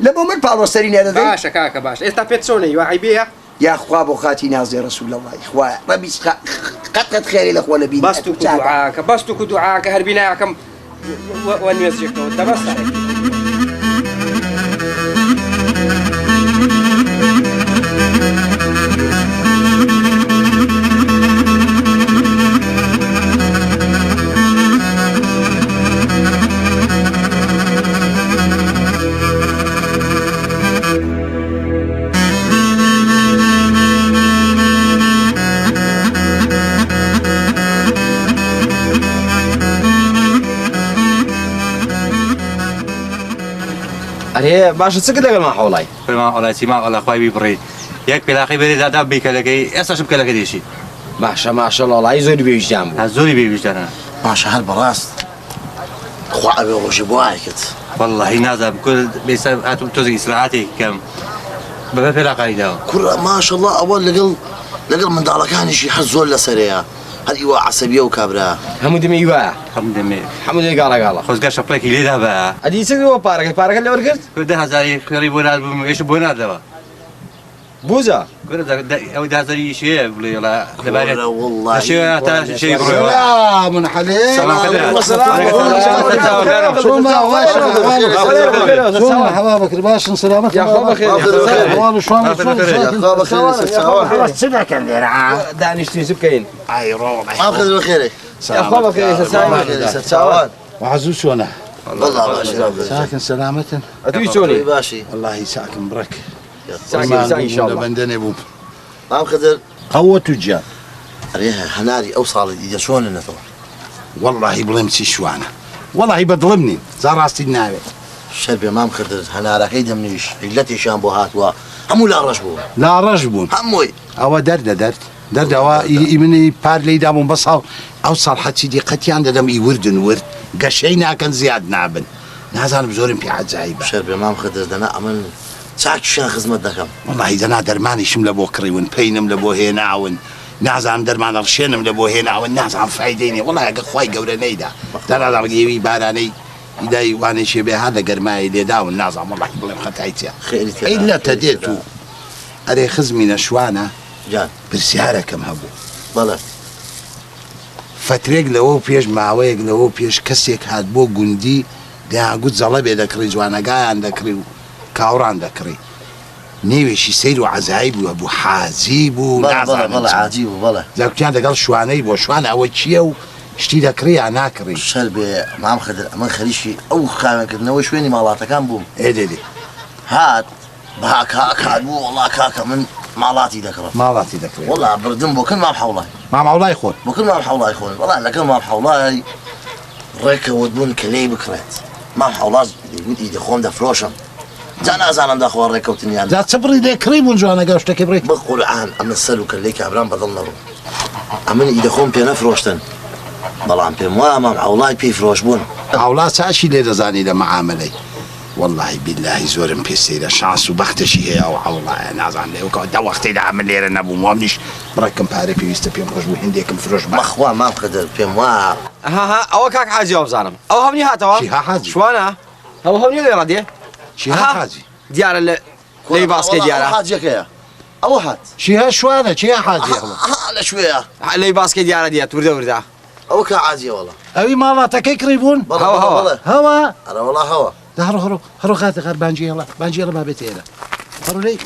[SPEAKER 3] لما من بارو سرين هذا ذي
[SPEAKER 7] باشا كاكا باشا استفدتوني وعي بيها
[SPEAKER 3] يا أخوة أبو خاتي نازل رسول الله إخوة ربي قد خير الأخوة نبي
[SPEAKER 7] بستك دعاك هربناكم ونيزجك وتبص عليك
[SPEAKER 4] أريه باش تسكت ما حولاي
[SPEAKER 5] ما والله سماع الله خوي ببري ياك بلاقي بري هذا بيكلكي اسا شبكلك ديشي
[SPEAKER 4] ما شاء الله الله يزود بيش جنبه
[SPEAKER 5] هزولي بيجتنا
[SPEAKER 2] ما شاء الله براست خوا أبي وش بواعكت
[SPEAKER 5] والله نازل كل بيسبب هاتو توزي إسراعاتي كم بابا بلاقي ده
[SPEAKER 2] كل ما شاء الله أول لقل من داركاني شي حزول لسريا هذه هو عصبية وكابرا
[SPEAKER 4] حمود ميوا
[SPEAKER 5] حمود
[SPEAKER 4] قال
[SPEAKER 5] خذ قش بلاك لي ده بقى
[SPEAKER 4] أدي سوي بارك اللي ورقت
[SPEAKER 5] ده هزاري قريب ونال ايش بونال ده
[SPEAKER 4] بوزة
[SPEAKER 5] او دازري شيء ولا
[SPEAKER 2] والله والله
[SPEAKER 5] شيء تا شيء
[SPEAKER 8] سلام عليك شو ما واش شو حبابك باش سلامتك
[SPEAKER 4] يا أخوة بخير
[SPEAKER 8] والله شلون
[SPEAKER 2] سمعك اللي رعاه
[SPEAKER 4] دعني اشتري زبكين
[SPEAKER 2] اي روح ما اخذ بالخير
[SPEAKER 4] يا أخوة بخير
[SPEAKER 2] ساوان
[SPEAKER 8] وعزوز شلونه
[SPEAKER 2] والله ماشي
[SPEAKER 8] ساكن سلامة
[SPEAKER 4] أتوي شوني
[SPEAKER 2] باشي
[SPEAKER 8] والله ساكن برك
[SPEAKER 4] ساكن إن شاء الله
[SPEAKER 8] بندني بوب
[SPEAKER 2] ما اخذ
[SPEAKER 8] قوة تجار
[SPEAKER 2] ريها هناري اوصل اذا شلون انه
[SPEAKER 8] والله بلمسي شوانه والله بظلمني زراستي الناوي
[SPEAKER 2] الشربي ما مخدر هنارا كيد منيش علتي شامبوهات همو لا رشبو
[SPEAKER 8] لا رجبون
[SPEAKER 2] هموي
[SPEAKER 8] او درد او يمني بارلي دامون بصاو اوصل حد سيدي قتي عند دم يورد قشينا كان زياد نعبن نازل بزورين في عاد زايبه
[SPEAKER 2] الشربي ما مخدر دنا امن ساعة شان خدمت دكم
[SPEAKER 8] والله دنا درماني شمله بوكري ون بينم لبو هنا ون نازم درمان رشينم لبو هنا ون نازم فايديني والله خوي قورني دا دنا دا بجيبي باراني إذا وانا شبه هذا قرماي اللي داون نازم والله بلا خطايتي
[SPEAKER 2] خيري
[SPEAKER 8] إلا تديتو أري خزمي نشوانا
[SPEAKER 2] جان
[SPEAKER 8] بالسيارة كم هبو
[SPEAKER 2] بلا
[SPEAKER 8] فتريق لو بيش معويق لو بيش كسيك هاد بو قندي دا قد زلبي دكري جوانا قايان دكري كاوران دكري نيوي شي سيرو عزايب وابو حازيب
[SPEAKER 2] بلا عجيب بلا
[SPEAKER 8] ذاك كان قال شواني بو شوانا اول شيء اشتي دكري انا كري
[SPEAKER 2] الشربي ما مخدر من خليشي او خامن كنا وش ويني مالاتا كان بوم
[SPEAKER 8] ايه دي
[SPEAKER 2] هات بهاك هاك بو والله كاكا من مالاتي ذكره
[SPEAKER 8] مالاتي دكري
[SPEAKER 2] والله بردم بو كل ما بحوله
[SPEAKER 8] ما معولاي خون
[SPEAKER 2] بو كل ما بحوله يخون والله لكن ما بحوله ريكا ودون كلي بكرت ما بحوله يقول ايدي خوم ده فروشم جانا زانم داخل ريكا وتنيان
[SPEAKER 8] ذات صبري دي كريم ونجوانا قاوش تكبري
[SPEAKER 2] بقول عن امن السلو كلي كابران بضلنا رو امن ايدي خوم بينا فروشتن بلان بيم ما بحوله بي فروش بون
[SPEAKER 8] عولا ساشي لي رزاني لمعاملي والله بالله زورم بيسير شانس وبختشي هي او عولا انا زعم لي وكو دا وقتي دا عمل لي انا ابو مامنيش بركم باري في يست بيم رجو هنديكم فروش
[SPEAKER 2] ما اخوان ما بقدر بيم
[SPEAKER 4] ها أو كاك حاجي وبزارم أو همني هاتوا
[SPEAKER 8] شيها حاجي
[SPEAKER 4] شوانا أو همني اللي راديه
[SPEAKER 8] شيها حاجي
[SPEAKER 4] ديار اللي باسكي ديارها
[SPEAKER 2] حاجك يا او هات
[SPEAKER 8] شيها شوانا شيها حاجي
[SPEAKER 2] لا شويه
[SPEAKER 4] اللي باسكي ديارها ديت ورده
[SPEAKER 2] او كعازي والله
[SPEAKER 8] اوي مالاتك يقربون
[SPEAKER 2] هوا
[SPEAKER 8] هوا
[SPEAKER 2] انا والله هوا
[SPEAKER 8] هرو غادي غير بانجي يلا ما بيتي هنا هرو لي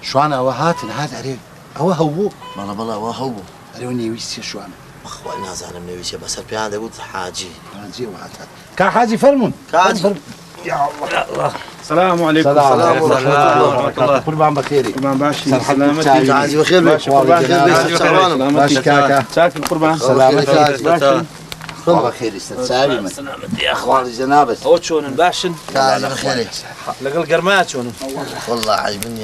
[SPEAKER 8] شوانا وهات هذا عليه هو
[SPEAKER 2] بلا وهو
[SPEAKER 8] علوني ويسي شوانا
[SPEAKER 2] اخواني هذا انا منويش بس البيان قلت حاجي
[SPEAKER 8] حاجي وهات كا حاجي فرمون
[SPEAKER 2] كاجي
[SPEAKER 8] يا الله
[SPEAKER 5] السلام عليكم
[SPEAKER 8] السلام
[SPEAKER 5] ورحمة الله
[SPEAKER 8] قربان بخيري
[SPEAKER 5] قربان باشي سلامتي
[SPEAKER 2] كاجي بخير
[SPEAKER 8] باش كاكا
[SPEAKER 5] شاكر قربان
[SPEAKER 8] سلامتي بخير استاذ سالم
[SPEAKER 7] سلامتي يا
[SPEAKER 8] اخوان جنابك
[SPEAKER 5] او شلون باشن
[SPEAKER 2] كاجي بخير
[SPEAKER 5] لقى القرمات شلون
[SPEAKER 2] والله عيبني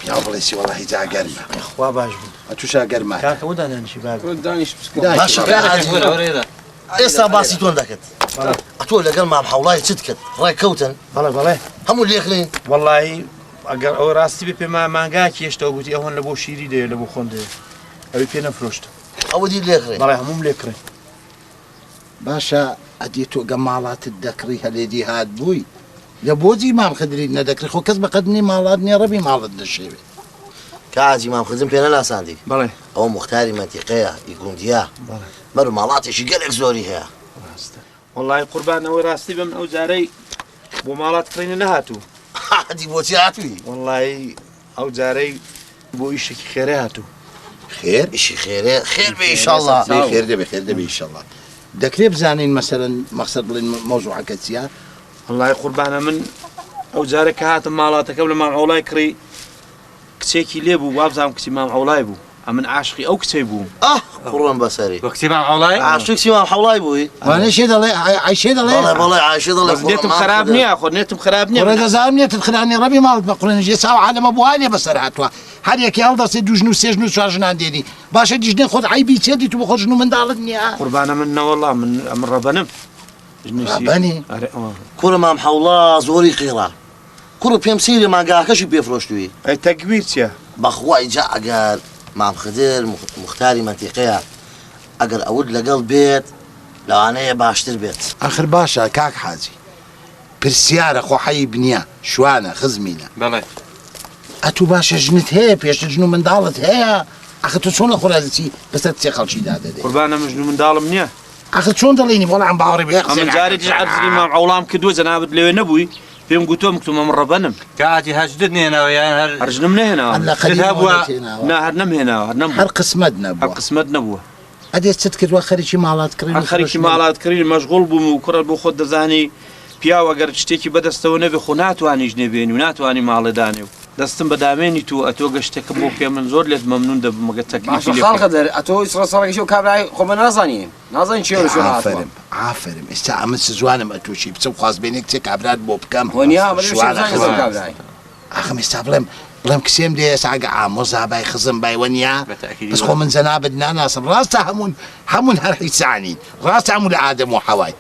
[SPEAKER 8] يا بليسي والله جا قرمه
[SPEAKER 5] اخوا باش
[SPEAKER 8] اتوشا قرمه
[SPEAKER 5] كاكا ودانا نمشي باقي
[SPEAKER 2] باش كاجي إيسا باسيتون دكت أتقول لقل ما بحولاي تدكت راي كوتن
[SPEAKER 5] بلا
[SPEAKER 2] همو اللي يخلين
[SPEAKER 5] والله اگر او راستی به ما مانگا کیشتا گوتی اون لبو شیری ده لبو خونده اوی پی نفروشت
[SPEAKER 2] أو دي اللي يخلين
[SPEAKER 5] بلا هموم لیکره
[SPEAKER 8] باشا اديتو قمالات الدكري هاليدي هاد بوي لبوزي ما مخدري ندكري خو كذب قدني مالادني ربي مالد الشيء
[SPEAKER 2] كاجي ما مخزن بينا لا ساندي
[SPEAKER 5] بلا
[SPEAKER 2] أو مختاري منطقية يكون ديا مرو مالاتي شي قالك زوري هي
[SPEAKER 5] والله قربان او راستی بم او زاري بو مالات كرين نهاتو
[SPEAKER 2] دي بوتي هاتوي
[SPEAKER 5] والله او زاري بو ايش خيراتو
[SPEAKER 8] خير
[SPEAKER 2] إشي خير خير بي إن شاء الله
[SPEAKER 8] بخير دبي ان شاء الله دكري بزانين مثلا مقصد الموضوع كتيا
[SPEAKER 5] والله قربان من او زاري كهات مالاتك قبل ما اولاي كري كتيكي ليبو وابزام كتي ما اولاي بو من عاشقي او كتيبو
[SPEAKER 2] قرن بصري
[SPEAKER 5] وقتي ما اولاي
[SPEAKER 2] عاشق سيما حولاي بوي
[SPEAKER 8] وانا شيد الله عايشيد
[SPEAKER 2] والله
[SPEAKER 8] الله
[SPEAKER 2] والله عايشيد الله
[SPEAKER 5] نيتم خرابني اخو نيتم خرابني
[SPEAKER 8] ورد زامني تدخلاني ربي مال بقولن جي ساو عالم ابو هاني بسرعتوا هل يك يالدا سيدو جنو سجنو شارجنا ديني باش دجني خذ عيبي تيدي تو خذ جنو من دارني
[SPEAKER 5] قربان منا والله من ربنا
[SPEAKER 8] ربني
[SPEAKER 2] كل ما محولا زوري قيرا كل بيم سيري ما قاكش بيفروشتوي
[SPEAKER 5] اي تكبيرتيا
[SPEAKER 2] بخواي جاء قال مع خدير مختاري منطقية أقل أود لقل بيت لو أنا باشتري بيت
[SPEAKER 8] اخر باشا كاك حاجي پرسیارە خۆ حەی بنیە شوانە خزمینە
[SPEAKER 7] بەڵێ
[SPEAKER 8] ئەتوو باشە ژنت هەیە پێشتر ژن و منداڵت هەیە ئەخە تۆ چۆن لە خۆراچی بەسەر چێ خەڵکی دادەدەی
[SPEAKER 5] قوربانە مژن و منداڵم نییە
[SPEAKER 8] ئەخە چۆن دەڵێنی بەڵام باوەڕی بێ
[SPEAKER 5] ئەمن جارێکی عەرزی مام عەوڵام کردووە جەنابەت لەوێ نەبووی پێم گوتۆ مکتومە من ڕەبەنم
[SPEAKER 7] کاتی هەجدت نێنەوە یان هەر
[SPEAKER 5] هەرژنم نهێناوە
[SPEAKER 8] لە
[SPEAKER 7] هەبووە.
[SPEAKER 5] نا هەر نەمهێناوە هەر نەم
[SPEAKER 8] هەر قسمەت
[SPEAKER 5] هەر
[SPEAKER 8] نەبووە
[SPEAKER 5] قسمەت نەبووە
[SPEAKER 8] ئەدێ چت کردووە خەریکی ماڵات کردن
[SPEAKER 5] هەر خەریکی ماڵات کردی مەشغوڵ بووم و کوڕە بۆ خۆت دەزانی پیاوە گەر شتێکی بەدەستەوە نەبێ خۆ ناتوانیش نێبێنی و ناتوانی ماڵێدانێ و دەستم بەدامێنی تو ئەتۆ گەشتێکە بۆ پێ من زۆر لێت مەمنون دەبم مەگە تەکلیفی لێ
[SPEAKER 4] خاڵقە دەر ئەتۆ سەرەکیش و کابرای خۆمە نازانین نازانین چێ شو
[SPEAKER 8] ئافرم ئافرم ئێستا ئەمە سزوانم ئەتوشی بچم خواست بێنێک کچێک کابرات بۆ بکەم ئاخم ئێستا بڵێم کسێم دێ ئێساگە ئامۆزا بای خزم بای وەنیا بەس خۆ من جەنابەت ناناسم ڕاستە هەمون هەر حیسانین ڕاستە هەموو لە ئادەم و حەوای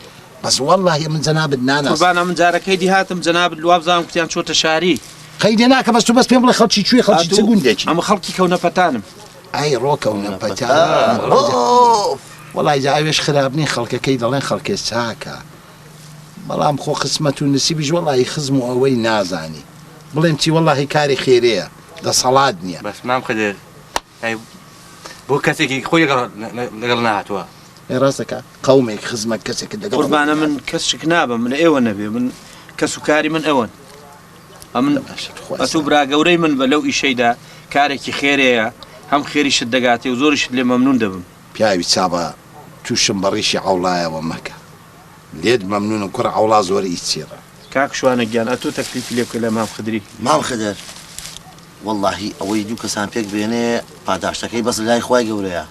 [SPEAKER 8] بەس وەڵڵاهی من جەنابەت ناناسم
[SPEAKER 5] قوربانە من جارەکەی دی هاتم جەنابەت لوابزانم کوتیان چۆتە شاری
[SPEAKER 8] قەیدێ ناکە بەس تو بەس پێم بڵێ خەڵکی کوێ خەڵکی چ گوندێکی
[SPEAKER 5] ئەمە خەڵکی کەونەپەتانم
[SPEAKER 8] ئای ڕۆکەونە پەتان وەڵای جاوێش خراپ نی خەڵکەکەی دەڵێن خەڵکێ چاکە بەڵام خۆ قسمەت و نسیبیش وەڵی خزم و ئەوەی نازانی بڵێم چی وەڵی کاری خێرەیە دەسەڵات نییە
[SPEAKER 7] بەس مام خدر بۆ کەسێکی خۆی لەگەڵ نهاتووە
[SPEAKER 8] ڕاستەکە قەومێک خزمە کەسێک دەگەڵ
[SPEAKER 5] قوربانە من کەس شک نابم من ئێوە نەبێ من کەس و کاری من ئەوەن ئەمن ئەتوو برا گەورەی من بە لەو ئیشەیدا کارێکی خێرەیە هەم خێریشت دەگاتێ و زۆریشت لێ مەمنون دەبم
[SPEAKER 8] پیاوی چابە تووشم بەڕیشی عوڵایەوە مەکە لێت مەمنونم کوڕە عوڵا زۆر ئیچێڕە
[SPEAKER 5] کاک شوانە گیان ئەتوو تەکلیفی لێ بکە لە مام خدری
[SPEAKER 2] مام خدر واللهی ئەوەی دوو کەسان پێک بێنێ پاداشتەکەی بەس لای خوای گەورەیە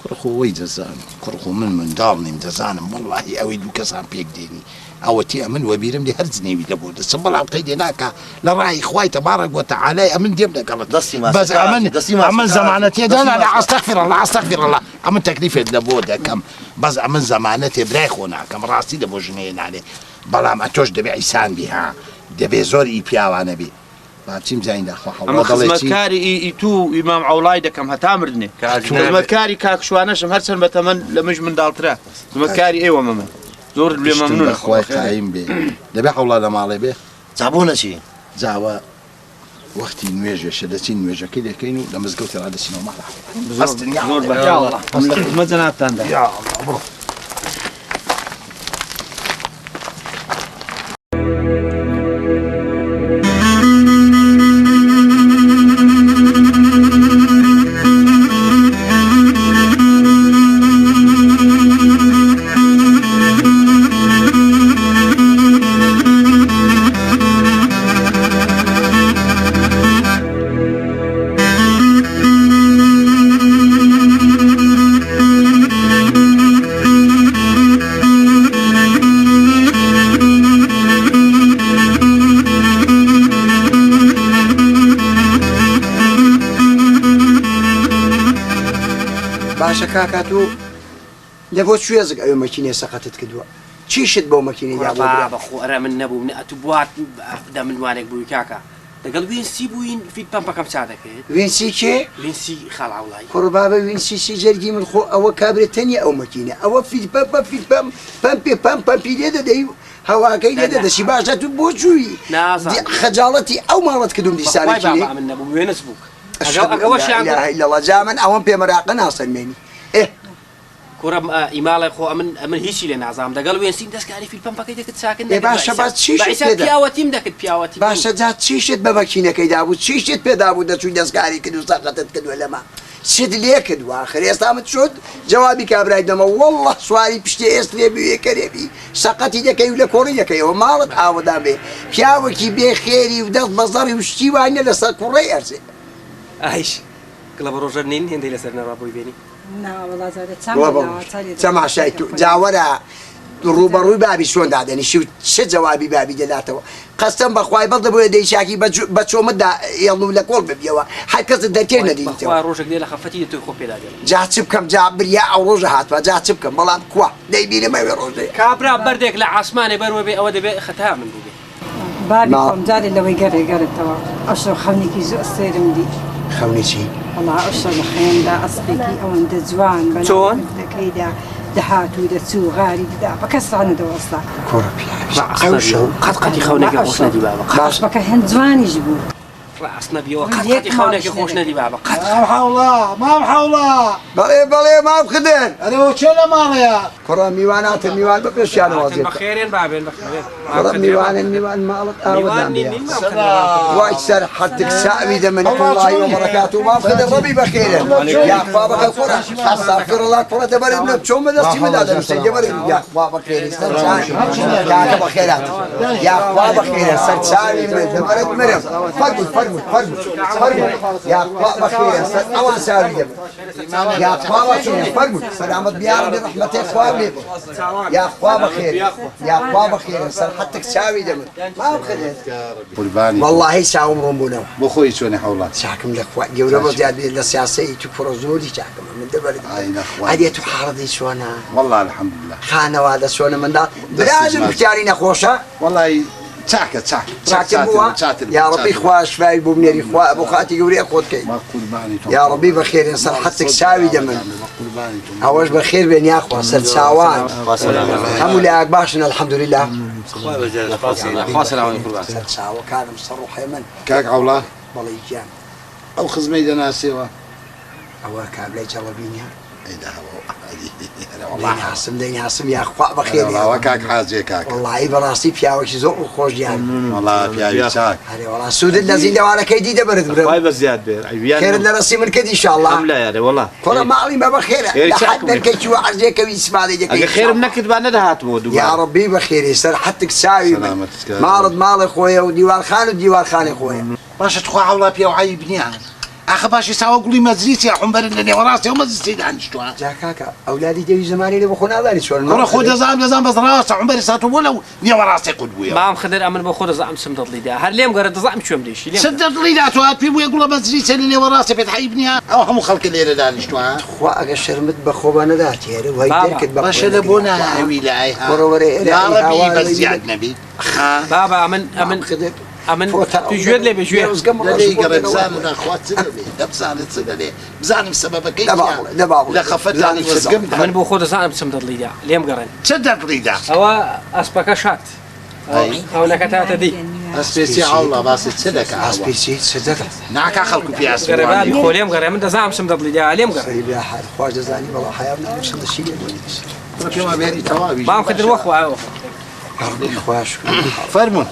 [SPEAKER 8] کوڕخۆی دەزانم کوڕخۆ من منداڵ نیم دەزانم وەڵی ئەوەی دوو کەسان پێک دێنی ئەوەتی ئەمن وەبیرم لێ هەرزنێوی لە بۆ دەسم بەڵام قەیدێ ناکە لە ڕای خوای تەبارەک وتەعالای ئەمن دێم دەگەڵت بەس ئەمن زەمانە تێدانا لە ئەستەغفیرڵڵا ئەمن تەکلیفێت لە بۆ دەکەم بەس ئەمن زەمانە تێ برای خۆ ناکەم ڕاستی لە بۆ ژنەیە نالێ بەڵام ئەتۆش دەبێ ئیسان بی ها دەبێ زۆر ئی پیاوانە بێ چیم زیندا
[SPEAKER 5] ئەمە خزمەتکاری ئی تو ئیمام عەوڵای دەکەم هەتا مردنێ خزمەتکاری کاک شوانەشم هەرچەند بەتەمەن لە مژ منداڵترە خزمەتکاری ئێوە مەمن زۆر لێ مەمنونە
[SPEAKER 8] خوای قایم بێ دەبێ عەوڵا لە ماڵێ بێ
[SPEAKER 2] جابوونە چی
[SPEAKER 8] جاوە وەختی نوێژێشە دەچین نوێژەکەی دەکەین و لە مزگەوتی ڕادەچینەوە ماڵ
[SPEAKER 5] زۆر بە لە خزمەت جەنابتاندا
[SPEAKER 3] باشە کاکاتوو لە بۆ کوێزک ئەوێ مەکینێ سەقەتت کردووە چیشت بۆ مەکینەی
[SPEAKER 7] بەخۆرە من نەبووم ئەتو بوات دا منوانێک بووی کاکە دەگەڵ وینسی بووین فیت پەمپەکەم چا دەکرێت
[SPEAKER 3] وینسی کێ
[SPEAKER 7] وینسی خاڵ عەوڵای
[SPEAKER 3] کوڕبابە وینسی جەرگی من خۆ ئەوە کابرێت تەنیا ئەو مەکینە ئەوە فیت پەمپی لێ دەدەی هەواکەی لێ دەدەشی باشە تو بۆ چووی خەجاڵەتی ئەو ماڵەت کردوم دیسانێکی
[SPEAKER 7] من نەبوو وێنس بوو
[SPEAKER 3] لەڵە جا من ئەوەم پێمەراقە ناسەلمێنی
[SPEAKER 7] کوڕم ئیماڵی خۆ ئەمن هیچی لێ نازام دەگەڵ وێنسین دەستکاری فیل پەمپەکەی دەکرد چاکن
[SPEAKER 3] باشە باز چیشت
[SPEAKER 7] پیاوەتیم دەکرد پیاوەتی
[SPEAKER 3] باشە جا چیشت بە مەکینەکەی دابوو چیشت پێدا بوو دەچووی دەستکاری کرد و سەقەتت کردووە لەما چت لێ کردووە آخر ئێستا من شد جوابی کابرای دەمە وەڵڵە سواری پشتێ ئێست لێ بوێ کەرێبی سەقەتی دەکەی و لە کۆڕی دەکەیەوە ماڵت ئاوەدا بێ پیاوەکی بێ خێری و دەست بەزەڕی و شتی وانە لەسەر کوڕی ئەرزێ
[SPEAKER 7] ئایش کڵە بە ڕۆژەر نین هێندەی لەسەر نەڕابووی بێنی
[SPEAKER 3] چەماشای تو جاوەرە ڕوبەڕووی بابی چۆن دادەنیشی و چه جوابی بابی دەداتەوە قەستەم بەخوای بەڵ دەبووە دەیشاکی بە چۆمەدا ئێڵ و لە کۆڵ ببیەوە هەر کەس دەتێر نەدیتەوە
[SPEAKER 7] ڕۆژێک لێ لە خەفەتی توی خۆ پێدا
[SPEAKER 3] جا چ بکەم جا بریا ئەو ڕۆژە هاتووە جا چ بکەم بەڵام کووە دەیبینمەوێ ڕۆژێ
[SPEAKER 7] کابرا بەردێک لە ئاسمانێ بەرەوە بێ ئەوە دەبێت خەتا من بوو بێ
[SPEAKER 6] بابی خۆم جارێ لەوەی گەڕێگەرتەوە ئەشە خەونێکی زۆر سێرم دی
[SPEAKER 3] خەونی چی؟
[SPEAKER 6] وڵا ئەشە لە خێندا ئەسقێکی ئەوەندە جوان
[SPEAKER 7] چۆن؟
[SPEAKER 6] دەکەیدا دەهاتوو دەچوو غاری ددا بە کەسڕانە دەوەستا
[SPEAKER 7] قەت خەونێکی خۆش نەدی بابە
[SPEAKER 6] باش بەکە هەند جوانیش بوو
[SPEAKER 7] ڕاست نەبیەوە قەتی خەونێکی خۆش نەدی بابە قەت
[SPEAKER 8] مام حوڵە
[SPEAKER 3] بەڵێ مام خدن
[SPEAKER 8] ئەرەوە چێ لە ماڵەیە
[SPEAKER 3] کوڕە میواناتە میوان بە پێشیانەوەزێت
[SPEAKER 7] بەخێرێن بابێن
[SPEAKER 3] کوڕە میوان ماڵت ئاوەدان وای سەر حەتک ساوی دەمەنی وڵی وبەڕەکات و مام خدن ڕەبی بەخێرن یاخوا بەخە کوڕە ئەستەغفیرڵڵا کوڕە دەبەرێت لە چۆن بەدەستی مدا دەنووسێ دەبەرێت یاخوا بەخێری سەر چاوی بەخێرات یاخوا بەخێرە سەر چاوی من دەبەرێت مرم فرمود يا بخير أول ساري يا أخوة بخير فرمود سلامة بيار برحمة إخواني يا أخوة بخير يا أخوة بخير سر حتى ساوي دم ما بخير
[SPEAKER 8] قرباني
[SPEAKER 3] والله ساوم رمبونا
[SPEAKER 8] بخوي شوني حولات
[SPEAKER 3] شاكم الأخوة جورا زياد السياسية تفرزولي شاكم من دبل هذه تحارضي شونا
[SPEAKER 8] والله الحمد لله
[SPEAKER 3] خانة وهذا شونا من دار بلازم اختيارين خوشة
[SPEAKER 8] والله
[SPEAKER 3] تاكل بوا يا ربي إخوة شفاي بو منيري إخوة أبو خاتي يوري أخوة كي يا ربي بخير ينصر حتى ساوي دمن أوش بخير بين يا أخوة سر ساوان هم اللي أكباشنا الحمد لله سر ساوا كان مصرح يمن
[SPEAKER 8] كاك عولا
[SPEAKER 3] بالله يجان
[SPEAKER 8] أو خزمي دناسيوا
[SPEAKER 3] أو كابلي جلبينيا
[SPEAKER 8] إذا هو
[SPEAKER 3] ديني عاصم يا أخوة بخير
[SPEAKER 8] والله وكاك حاجي كاك
[SPEAKER 3] والله براسي فياوش زوق وخوش يعني
[SPEAKER 8] والله فياوي شاك
[SPEAKER 3] هذه والله سود النزيل دوانا كيدي دبرت
[SPEAKER 1] باي بزياد بير
[SPEAKER 3] خير النرسي من كدي إن شاء الله
[SPEAKER 1] لا يعني والله
[SPEAKER 3] كل ما علي ما بخير لحد الكيش وعزيك ويسمع ذيك
[SPEAKER 1] خير منك تبان هات مود
[SPEAKER 3] يا ربي بخير يسر حتى تساوي معرض مال اخويا وديوان خان اخويا
[SPEAKER 8] باش تخوا عولا بيا وعيبنيها أخ باش يساوي قولي مزريتي يا حنبر اللي وراسي ومزريتي عنشتوها
[SPEAKER 3] جاكاكا أولادي جاي زماني اللي بخونا ذلك شو
[SPEAKER 8] أنا خود زام بس راسه حنبر ساتو ولو ني وراسي قد بويا
[SPEAKER 7] ما خدر أمن بخود زعم سمدت لي ده هل ليم قرد زعم شو مديش
[SPEAKER 8] سدت لي ده تو هات بيبويا قولا مزريتي اللي وراسي بتحيبنيها أو هم خلق اللي ردانشتوها
[SPEAKER 3] أخوا أقشر مت بخوبانا ذاتي هذا وهي تركت بخوبانا
[SPEAKER 8] باش لبونا ولايها يا ربي بزياد نبي
[SPEAKER 7] بابا أمن
[SPEAKER 3] خدر
[SPEAKER 7] أمن تجود لي بجود
[SPEAKER 8] للي قرب زان أخوات سنلي دبزان سنلي بزان بسبب كيف
[SPEAKER 3] دبابو
[SPEAKER 8] لا خفت عني وسقم
[SPEAKER 7] أمن بخود زعم سمدت لي ده ليم قرن
[SPEAKER 8] سدت لي ده
[SPEAKER 7] هو أسبك شات أو نكتات دي
[SPEAKER 8] أسبيسي عولا باس تسدك
[SPEAKER 3] أسبيسي سدت
[SPEAKER 8] نعك خلق في أسبوع
[SPEAKER 7] قربان خوليم قرن من ده زعم سمدت لي ده ليم قرن
[SPEAKER 3] طيب يا حال خواج زاني والله حياتنا مش هذا الشيء
[SPEAKER 8] كما بيري توابي
[SPEAKER 7] ما خدر وخوا
[SPEAKER 3] خواش
[SPEAKER 8] فرمون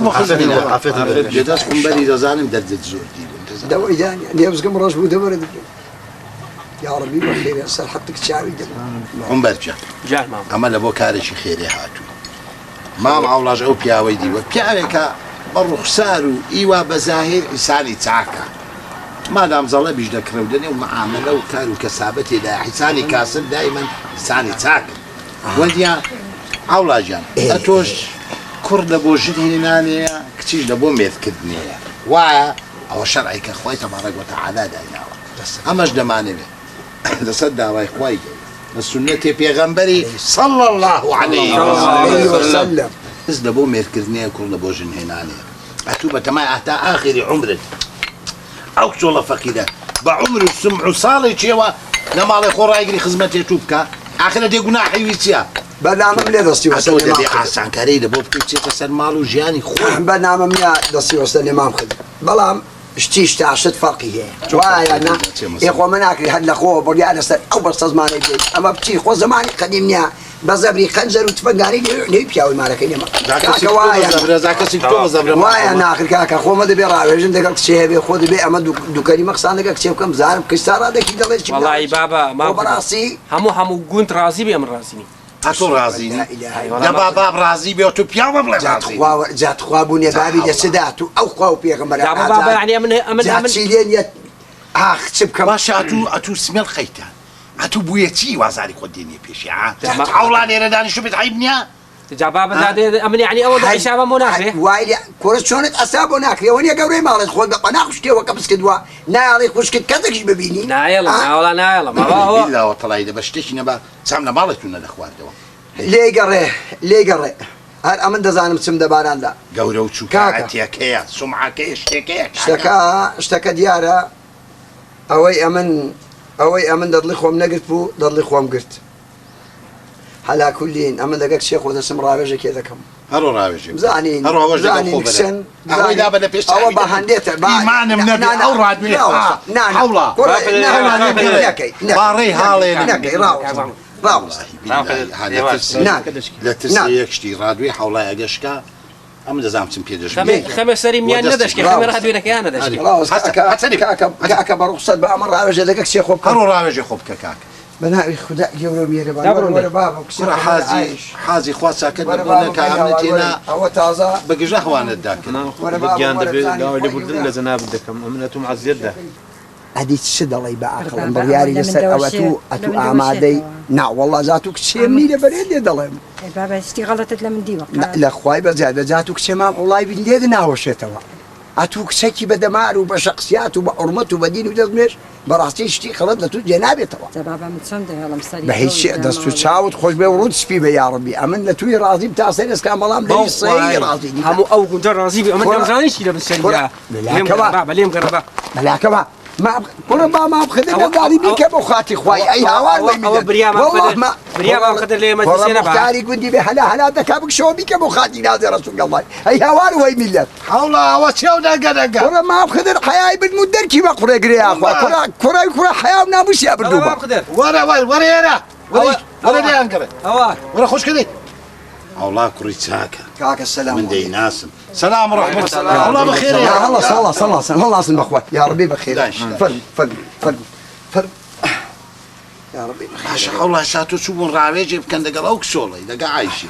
[SPEAKER 8] خزمنا عفيت جداسكم بري زانم دد زور دي
[SPEAKER 3] دو إيدان يعني أبزقم رجبو دبر يا ربي بخير يسر حتى كشاوي دم
[SPEAKER 8] عمبرجا
[SPEAKER 7] جال مام
[SPEAKER 8] أما لبو كارشي خيري هاتو ما معولاج أو بياوي دي وبياويكا بالرخصار إيوا بزاهر إنساني تعاكا ما دام ظل بيجدا كرودني ومعاملة وكارو كسابتي لا حساني كاسر دائما إنساني تعاكا وديا عولاجان أتوش كور لبو جدهنانيا كتيج لبو ميذكدنيا وايا أو شرعي كأخوي تبارك وتعالى داينا أما جدماني بي لصدى راي خوي السنة بيغمبري صلى الله عليه وسلم إذ لبو ميذكدنيا كور لبو جدهنانيا أتوبة ما أحتى آخر عمر أو كشولا فقيدة بعمر السمع صالي شيوا لما على خورا يجري خدمتي توبكا آخر دي قناح حيويتيا
[SPEAKER 3] برنامج من دستي
[SPEAKER 8] وسلم أتودي بحسن كريدة بوبكي تسال مالو جاني خوي
[SPEAKER 3] برنامج من دستي وسلم ما خد بلام اشتيش تعشت فرقية وايا أنا إخوة مناكري هاد الأخوة برجع لسه أو بس زمان يجي أما بتشي خو زماني قديمني بزبري خنزر وتفقاني ليه بياوي مالك إنما كاكا وايا أنا آخر كاكا خو ما دبي راوي جند قلت شيء بي خود بي أما دكاني مقصان قلت شيء كم زارب كسارة ده كده ليش
[SPEAKER 7] والله بابا ما
[SPEAKER 3] براسي
[SPEAKER 7] همو قنت رازي بأمر رازيني
[SPEAKER 8] هاتو رازيني يا بابا برازي بيوتو بياو بلا رازي
[SPEAKER 3] جات خوابوني بابي لسداتو أو خو بيغمر
[SPEAKER 7] يا بابا يعني
[SPEAKER 3] من شيلين يت شبكة
[SPEAKER 8] باشا أتو سمير خيتا أتو بويتي وازاري قديني بيشي عولاني رداني شو بتعيبنيها
[SPEAKER 7] يا بابا أمن يعني أول عشابة مناخي
[SPEAKER 3] وايد كورس شونت أساب مناخي وني قبري مالك خود بقناخش كي وقبس كدوا ناري خوش كد كذا ببيني
[SPEAKER 7] نايلا نايلا ما هو
[SPEAKER 8] إلا وطلعي ده بشتكي نبا سامنا مالتنا الأخوات دوا
[SPEAKER 3] ليه قري هل أمن دزانم سم دباران دا
[SPEAKER 8] قورو وشو كاعتيا كيا سمعة كيا اشتكيا
[SPEAKER 3] اشتكى ديارة أوي أمن ضد خوم نقرت بو ضد خوم قرت حالا كلين ئەمە دەگەک شێخ و دەسم ڕاوێژێکێ دەکەم
[SPEAKER 8] هەرۆ ڕاوێژێ
[SPEAKER 3] بزانین
[SPEAKER 8] هەرۆ ئەوەش دەگەڵ
[SPEAKER 3] بزانین
[SPEAKER 8] خۆ بەرێ
[SPEAKER 3] کچن
[SPEAKER 8] ئەوەی دابە لە پێش
[SPEAKER 3] ئەوە بە هەندێتە
[SPEAKER 8] ئیمانم نەبێ ئەو ڕادوێ حەوڵا
[SPEAKER 3] نەکەی
[SPEAKER 8] باڕێی هاڵێ
[SPEAKER 3] نەکەی ڕاوەست
[SPEAKER 8] لە ترسی یەکشتی ڕادوێ حەوڵای ئەگەشکا ئەم دەزانم چم پێ دەژێ
[SPEAKER 7] خەمە سەری میان نەدەشکی خەمە ڕادوێنەکەیان نەدەشکی
[SPEAKER 3] کاکە بە ڕوخسەت بە ئەمە ڕاوێژە دەگەک شێخ خۆ بکەم
[SPEAKER 8] هەرۆ ڕاوێژێ خۆ بکە کاک
[SPEAKER 3] بەناوی خوددا گەورە میێرەبان
[SPEAKER 8] حازی خوا چاکە دەبوونەکە ئەمنەتێنا
[SPEAKER 3] ئەوە تازە
[SPEAKER 8] بەگژە هەوانت داکەن
[SPEAKER 1] گیان دەبێت داوای لێبوردن لە جەناب دەکەم ئەمنەتوم عەزیەتدا
[SPEAKER 3] ئەدی چ دەڵی بە عقڵم بڕیاری لەسەر ئەوە ئەتو ئامادەی ناوەڵا زات و کچێمی لە بەرێ لێ دەڵێم
[SPEAKER 6] بابا شتی غەڵەتت لە من دیوە
[SPEAKER 3] لە خوای بەجار دەجات و کچێمام وڵای بین لێ ناوەشێتەوە ئەتو کچێکی بە دەمار و بە شەخصیات و بە عورمەت و بە دین و دەستمێش بەڕاستی شتی خەڵەت لە تو جێنابێتەوە
[SPEAKER 6] بابا من چۆن دەهێڵم سەری
[SPEAKER 3] بە هیچ دەست و چاوت خۆش بێ و ڕوت سپی بە یاڕبی ئەمن لە توی ڕازیم تا سەرسکان بەڵام لەی سەی ڕازی
[SPEAKER 7] هەموو ئەو گوندە ڕازی بێ ئەمە دەمزانیشی لە بسەریا لێم گەڕبا
[SPEAKER 3] بەلاکەوە کوڕە با ما بخدر لەگاڵی بیکە بۆ خاتی خوای ئەی هاوار
[SPEAKER 7] ئەوە بریامان خدر لێ مەجلیسێنە
[SPEAKER 3] مختاری گوندی بێ هەلا دەکا بکشەوە بیکە بۆ خاتی نازێ ڕەسوول ئەڵڵای ئەی هاوار وەی میلەت
[SPEAKER 8] حەوڵا ئەوە چێو دەگەدەگە
[SPEAKER 3] کوڕە ما بخدر حەیای بن و دەرکی بە قوڕێ گرێ ئاخوا کوڕە حەیا و ناموسیا بردوو بە
[SPEAKER 8] وەرە وەرە ئێرە وەرە لێیان گەڕێ
[SPEAKER 7] ئەوە
[SPEAKER 8] وەرە خۆشکردی ئەوڵا کوڕی چاکە
[SPEAKER 3] کاکە سەلام
[SPEAKER 8] من دەیناسم سەلام ڕەحمەت ئەوڵا بەخێرە
[SPEAKER 3] هەڵاسن بەخوا یا ڕەبی بەخێر فەرم یا ڕەبی بەخێر
[SPEAKER 8] باشە حەوڵا ساتۆ چوو بوون ڕاوێژێ بکەن لەگەڵ ئەو کسۆڵی لەگە عایشی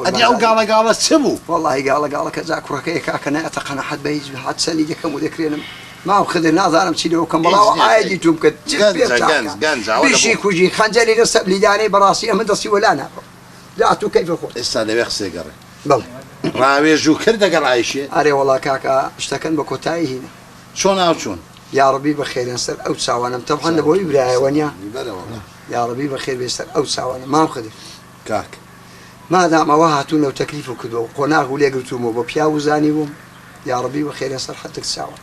[SPEAKER 8] ئەدی ئەو گاڵە چ بوو
[SPEAKER 3] والله گاڵە جا کوڕەکەی کاکە نایەتە قەنەحەت بە هیچ حەد سەنی دەکەم و دەکرێنم ما خدر نازانم چی لەوە کەم بەڵاو ئایدی توم کرد بیشی کوژی خەنجەری لە سەبلیدانەی بەڕاستی ئەمە دەستی وەلا ناکەم لا تو کەیف خۆ
[SPEAKER 8] ئێستا لەوێ قسێ گەڕێ
[SPEAKER 3] بەڵێ
[SPEAKER 8] ڕاوێژ و کرد دەگەڵ عایشێ
[SPEAKER 3] ئەرێ وەڵا کاکە شتەکەن بە کۆتایی هینە
[SPEAKER 8] چۆن ناوچوون
[SPEAKER 3] یا ڕەبی بەخێرێن سەر ئەو چاوانم تەبحەن لەبەوەی برایەوەنیا یا ڕەبی بەخێر بێ سەر ئەو چاوانە مام خدر
[SPEAKER 8] کاک
[SPEAKER 3] مادام ئەوە هاتوون لەو تەکلیف و کردەوە قۆناغ و لێگرتوومەوە بە پیا و زانی بووم یا ڕەبی بەخێرێن سەر حەتێک چاوە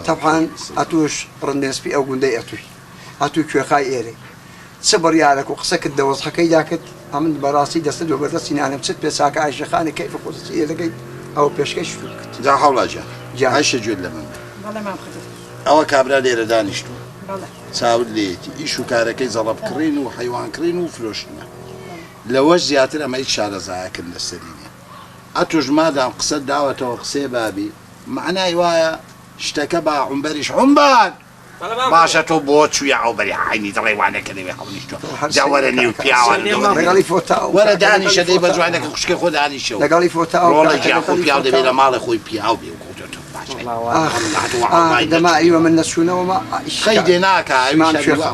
[SPEAKER 3] تەبحەن ئەتوش ڕندێسپی ئەو گوندەی ئەتوی ئەتوی کوێخای ئێرەی چ بڕیارێک و قسە کرد دەوەزحەکەی داکرد ئەمن بەڕاستی دەستە دۆ بەدەستی نانم چت پێ چاکە عایشەخانە کەیف خۆزی دەکەی ئەوە پێشکەش شتو کرد
[SPEAKER 8] جا حەوڵاجە عایشە گوێت لە من
[SPEAKER 6] بەڵێ مام خدر
[SPEAKER 8] ئەوە کابرا لێرە دانیشتووە
[SPEAKER 6] بەڵێ
[SPEAKER 8] چاود لێتی ئیش و کارەکەی زەڵەبکڕین و حیوانکڕین و فرۆشتنە لەوەش زیاتر ئەمە هیچ شارەزایەکرد لەسەرینێ ئەتوش مادام قسە داوەتەوە قسێ بابی معنای وایە شتەکە با عومبەریش عومبان باشە تۆ بۆ چوویە ئەوبەری عینی دەڕێوانەکە دەوێ هەڵنیشتۆ جا وەرە نێو پیاوە
[SPEAKER 3] لەگەڵی فۆتا
[SPEAKER 8] وەرە دانیشە دەی بە جوانەکە خوشکەی خۆ دانیشەوە
[SPEAKER 3] لەگەڵی فۆتا
[SPEAKER 8] ڕۆڵە جیا خۆ پیاو دەبێت لە ماڵی خۆی پیاو بێ و
[SPEAKER 3] دەماییوە من نەچوونەوە
[SPEAKER 8] خەی دێ ناکە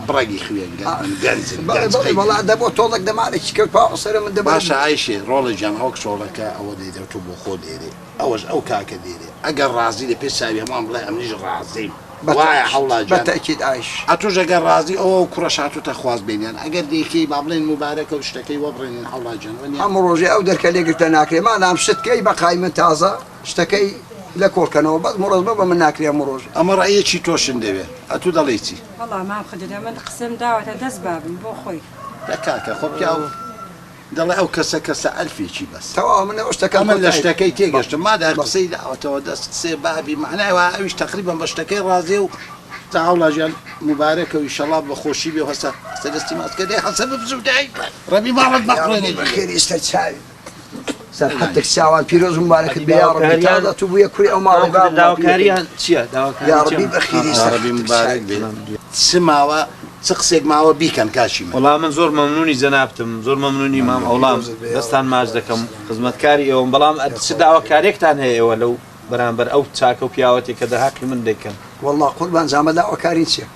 [SPEAKER 8] بڕێگی خوێن
[SPEAKER 3] بەڵا دەبۆ تۆڵک دەمارێکی کرد پاوەسەرە من دەباشە
[SPEAKER 8] باشە عایشێ ڕۆڵی جیان ئەو کسۆڵەکە ئەوە دەیدەوتۆ بۆ خۆ دێرێ ئەوەش ئەو کاکە دێرێ ئەگەر ڕازی لە پێش ساوی هەمان بڵێ ئەمنیش ڕازیم وایە حەوڵاجان
[SPEAKER 3] بەتەکید عایش
[SPEAKER 8] ئەتوش ئەگەر ڕازی ئەوە کوڕە شاتوتە خواست بینیان ئەگەر دێکی با بڵێن مبارەکە و شتەکەی وەبڕێنین حەوڵاجان
[SPEAKER 3] هەموو ڕۆژێ ئەو دەرکە لێگرتە ناکرێ مادام شتکەی بەقای من تازە شتەکەی لە کۆڵکەنەوە بەس مڕۆژمە بە من ناکرێ هەموو ڕۆژ
[SPEAKER 8] ئەمە ڕەیەکی تۆشن دەوێت ئەتوو دەڵێ چی
[SPEAKER 6] والله مام خدر من قسم داوەتە دەست بابم بۆ خۆی
[SPEAKER 8] لە کاکە خۆ پیاوە دەڵێ ئەو کەسە ئەلفێکی بەس
[SPEAKER 3] تەواو من ئەو شتەکە
[SPEAKER 8] من لە شتەکەی تێگەشتم مادار قسەی داوەتەوە دەست قسێ بابی معناوە ئەویش تقریبا بە شتەکەی ڕازێ و تاوڵاژیان مبارەکە و ئیشەڵا بە خۆشی بێ هەستا دەستی ماسکە دێ هەسە بزودای ڕەبی ماڵت مەقڕێنێ
[SPEAKER 3] بەخێری ئێستا چاوی سەر حەتێک چاوان پیرۆز مبارەکت بێ یا ڕەبی تازە تو بوویە کوڕی ئەو ماڵی
[SPEAKER 1] داواکاریان چییە
[SPEAKER 3] یا ڕەبی بەخێری
[SPEAKER 8] ڕەبی مبارەک بێ چ ماوە چ قسێک ماوە بیکەن کاشی من
[SPEAKER 1] وەڵام من زۆر مەمنونی جەنابتم زۆر مەمنونی مام ئەوڵام دەستان ماچ دەکەم خزمەتکاری ئێوەم بەڵام چ داواکارێکتان هەیە ئێوە لەو بەرامبەر ئەو چاکە و پیاوەتی کە دەهاقی من دەکەن
[SPEAKER 3] والله قوربان جامە داواکاری چییە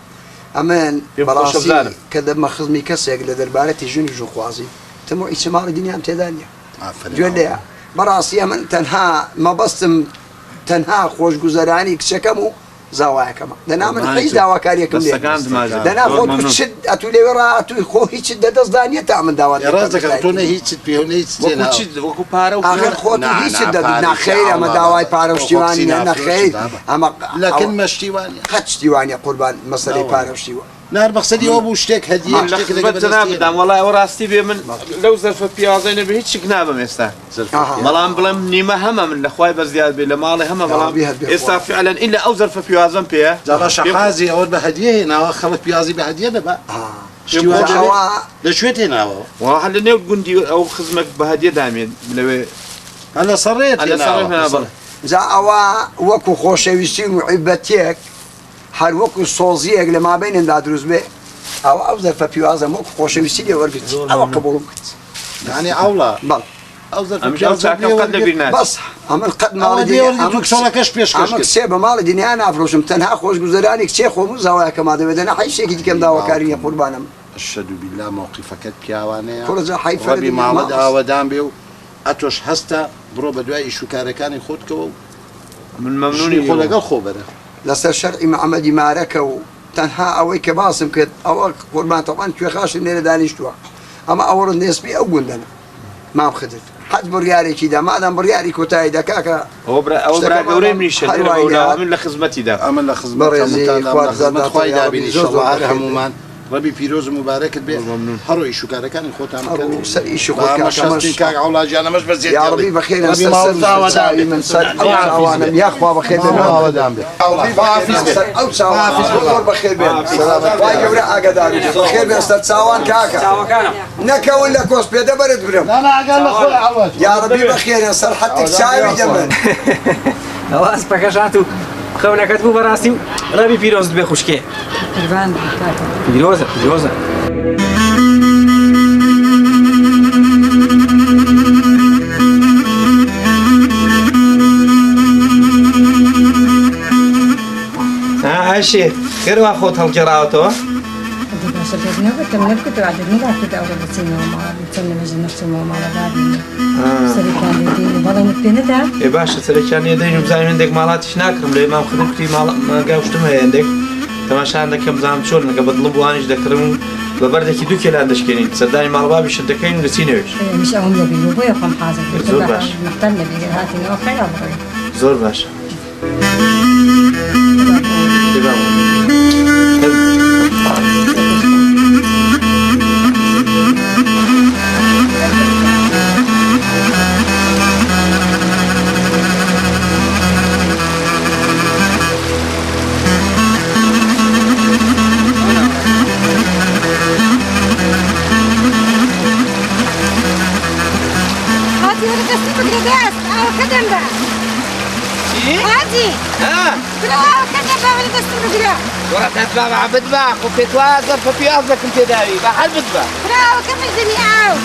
[SPEAKER 3] ئەمن بەڕاستی کە دەمە خزمی کەسێک لە دەربارەتی ژنی ژوخوازی تەمۆ ئیچ ماڵی دنیام تێدا نییە گوێ لێە بەڕاستی من تەنها مەبەستم تەنها خۆشگوزەرانی کچەکەم و زاوایەکەمە دەنا من هیچ داواکاریەکەم دەنا خۆ ئەتو لێوێ ڕاتوی خۆ هیچت دەدەستدانیە تا من داوا
[SPEAKER 8] ڕاست دەکەم تۆ نە هیچت پێ
[SPEAKER 1] وەکو پارە
[SPEAKER 3] خۆ هیچت دەدەیت ناخەیر ئەمە داوای پارە و شتیوانی نەخەیر ئەمە
[SPEAKER 8] لەکن مەشتیوانی
[SPEAKER 3] قەت شتیوانیە قوربان مەسەلەی پارە و شتیوە
[SPEAKER 8] نار مقصدي أبو شتك هدية
[SPEAKER 1] لە خزمەت جەناب بدەم وەڵای ئەو ڕاستی بێ من لەو زەرفە پیازەی نەبێ هیچ شک نابم ئێستا بەڵام بڵێم نیمە هەمە من لەخوای بەزیاد بێ لە ماڵی هەمە بەڵام ئێستا فعلەن ئیلا ئەو زەرفە پیازەم پێە
[SPEAKER 8] جابا شەقازی ئەوە بە هەدیە هێناوە خەڵک پیازی بە هەدیە دەبا لەکوێت هێناوە
[SPEAKER 1] وها لە نێو گوندی ئەو خزمەت بە هەدیە دامێن لەوێ
[SPEAKER 8] هەلە سەڕێت
[SPEAKER 1] بڵێ
[SPEAKER 3] جا ئەوە وەکو خۆشەویستی و عیبەتێک هەر وەکو سۆزیەک لە مابینندا دروست بێ ئەو زەرفە پیوازە وەکو خۆشەویستی لێ وەرگرت ئەوە قبوڵ بکەیت
[SPEAKER 8] یعنی ئەوڵا
[SPEAKER 3] بەڵ بەس ئەمن قەت
[SPEAKER 8] ماڵەکەش پێشکەش
[SPEAKER 3] ئەمە کسێ بە ماڵی دنیا نافرۆشم تەنها خۆشگوزەرانی کچێ خۆم و زاوایەکەما دەوێت نە حیشێکی دیکەم داواکاریە قوربانم
[SPEAKER 8] الشهد بالله موقفەکەت پیاوانەیە
[SPEAKER 3] کوڕجا حیفە
[SPEAKER 8] ڕەبی ماڵەت ئاوەدان بێ و ئەتۆش هەستە بڕۆ بە دوای ئیشوکارەکانی خۆتکەوە و
[SPEAKER 1] من مەمنونی
[SPEAKER 8] خۆ لەگەڵ خۆ بەرە
[SPEAKER 3] لەسەر شەرعی محەممەدی مارەکە و تەنها ئەوەی کە باسم کرد ئەوە قوربان تەوان کوێخاشن لێرە دانیشتووە ئەمە ئەوڕ نێسبی ئەو گوندەنە مام خدت حەج بڕیارێکی دا مادەم بڕیاری کۆتایی دەکاکە
[SPEAKER 1] ئەو برا گەورەی منیشە من لە خزمەتیدا
[SPEAKER 8] ئەمە لە خزمەتخوای دابینی شەڵ هەمومان ڕەبی پیرۆز مبارەکت بێ هەڕۆ ئیشوکارەکانی خۆتان کاک عوڵاجیان ئەمەش بەزیێت
[SPEAKER 3] یاڕبی بەخێر من سەر ئەو چاوانم یاخوا بەخێر
[SPEAKER 8] ئاوەدان بێ
[SPEAKER 3] ئەو چاوان بەخێر بێن وای گەورە ئاگاداری بەخێر بێن سەر چاوان کاکە نەکەون لە کۆس پێدە بەرت برم یاڕبی بەخێرن سەر حەتێک چاوی دەمن
[SPEAKER 7] ئەوە ئەسپەکەشات و خەونەکەت بوو بەڕاستی و ڕەبی پیرۆزت بێ خوشکێ پیرۆزە پیرۆزە
[SPEAKER 1] عایشێ خێروا خۆت هەڵگێڕاوەتەوە
[SPEAKER 6] باشە پێت نەگوتم نەبکەوە عادەت نەبکەوە ئەوڕە بچینەوە ماڵ چەند لەمەژە نەخچمەوە ماڵە دابینێ سەرێکیان دێدین بەڵامت پێ نەدا
[SPEAKER 1] ێ باشە سەرێکیان دەین و بزانین هەندێک ماڵاتیش ناکڕم لە مام خودکتی گەشتم هەیە هەندێک تەماشان دەکەم بزانم چۆن لەگە بەدڵ بوانیش دەکڕم و بە بەردێکی دوو کێلان دەشکێنین سەردانی ماڵبابی شت دەکەین و دەچینەوەش
[SPEAKER 6] میش ئەوم لەبین و بۆیە خۆم حازر
[SPEAKER 1] زۆر باش
[SPEAKER 6] مختەر نەبێ هاتینەوە خەیرا بڕێ
[SPEAKER 1] زۆر باشە
[SPEAKER 9] ورا بابا عبد باخ وفي توازر ففي قصدك انت داوي بحال بدبا
[SPEAKER 10] براو كمل دنيا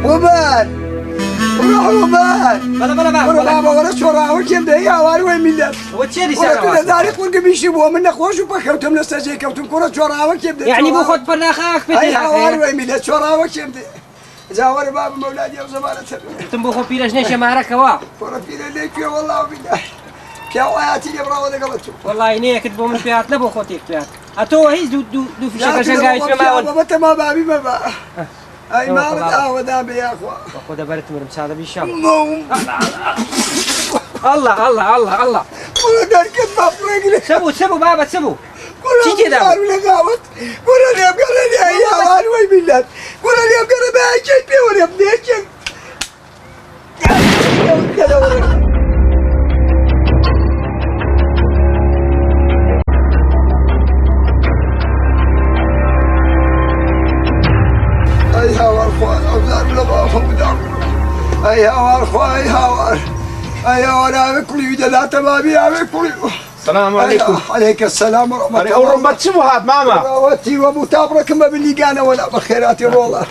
[SPEAKER 3] وبال بابا ولا شورا وكم ده يا وين ملت
[SPEAKER 7] وتشيري
[SPEAKER 3] ساعه داري قول بيشي بو من نخوش وبخوتم نستجي كوتم كره شورا وكم ده
[SPEAKER 7] يعني بو خد برناخك
[SPEAKER 3] بدي وين ملت شورا وكم ده زاور بابا مولادي وزمانه
[SPEAKER 7] تم بو خو بيرش نيشه معركه وا
[SPEAKER 3] كره بيرش ليك والله بالله كواياتي يبرا ولا قلتو
[SPEAKER 7] والله اني كتبوا من فيات نبو خوتيك فيات اتو هيز دو في شكل شنقايت ما
[SPEAKER 3] بابا تما بابي بابا اي ما رد دابي يا اخوان
[SPEAKER 7] خذ برت من مساعده بالشام الله الله الله الله
[SPEAKER 3] دار كيف مفرق
[SPEAKER 7] سبوا بابا سبوا
[SPEAKER 3] تيجي ده ولا قاوت ولا لي ابقى لي يا وان وي بالله ولا لي ابقى باجي بي ولا ابنيك اي هوار خوان اوزار لباهم دار اي هوار خوان اي هوار اكلي لا تبابي اكلي
[SPEAKER 1] السلام عليكم
[SPEAKER 3] عليك السلام ورحمه الله
[SPEAKER 1] أو ربط شبو هاد ماما
[SPEAKER 3] راوتي ومتابرك ما باللقانه ولا بخيراتي والله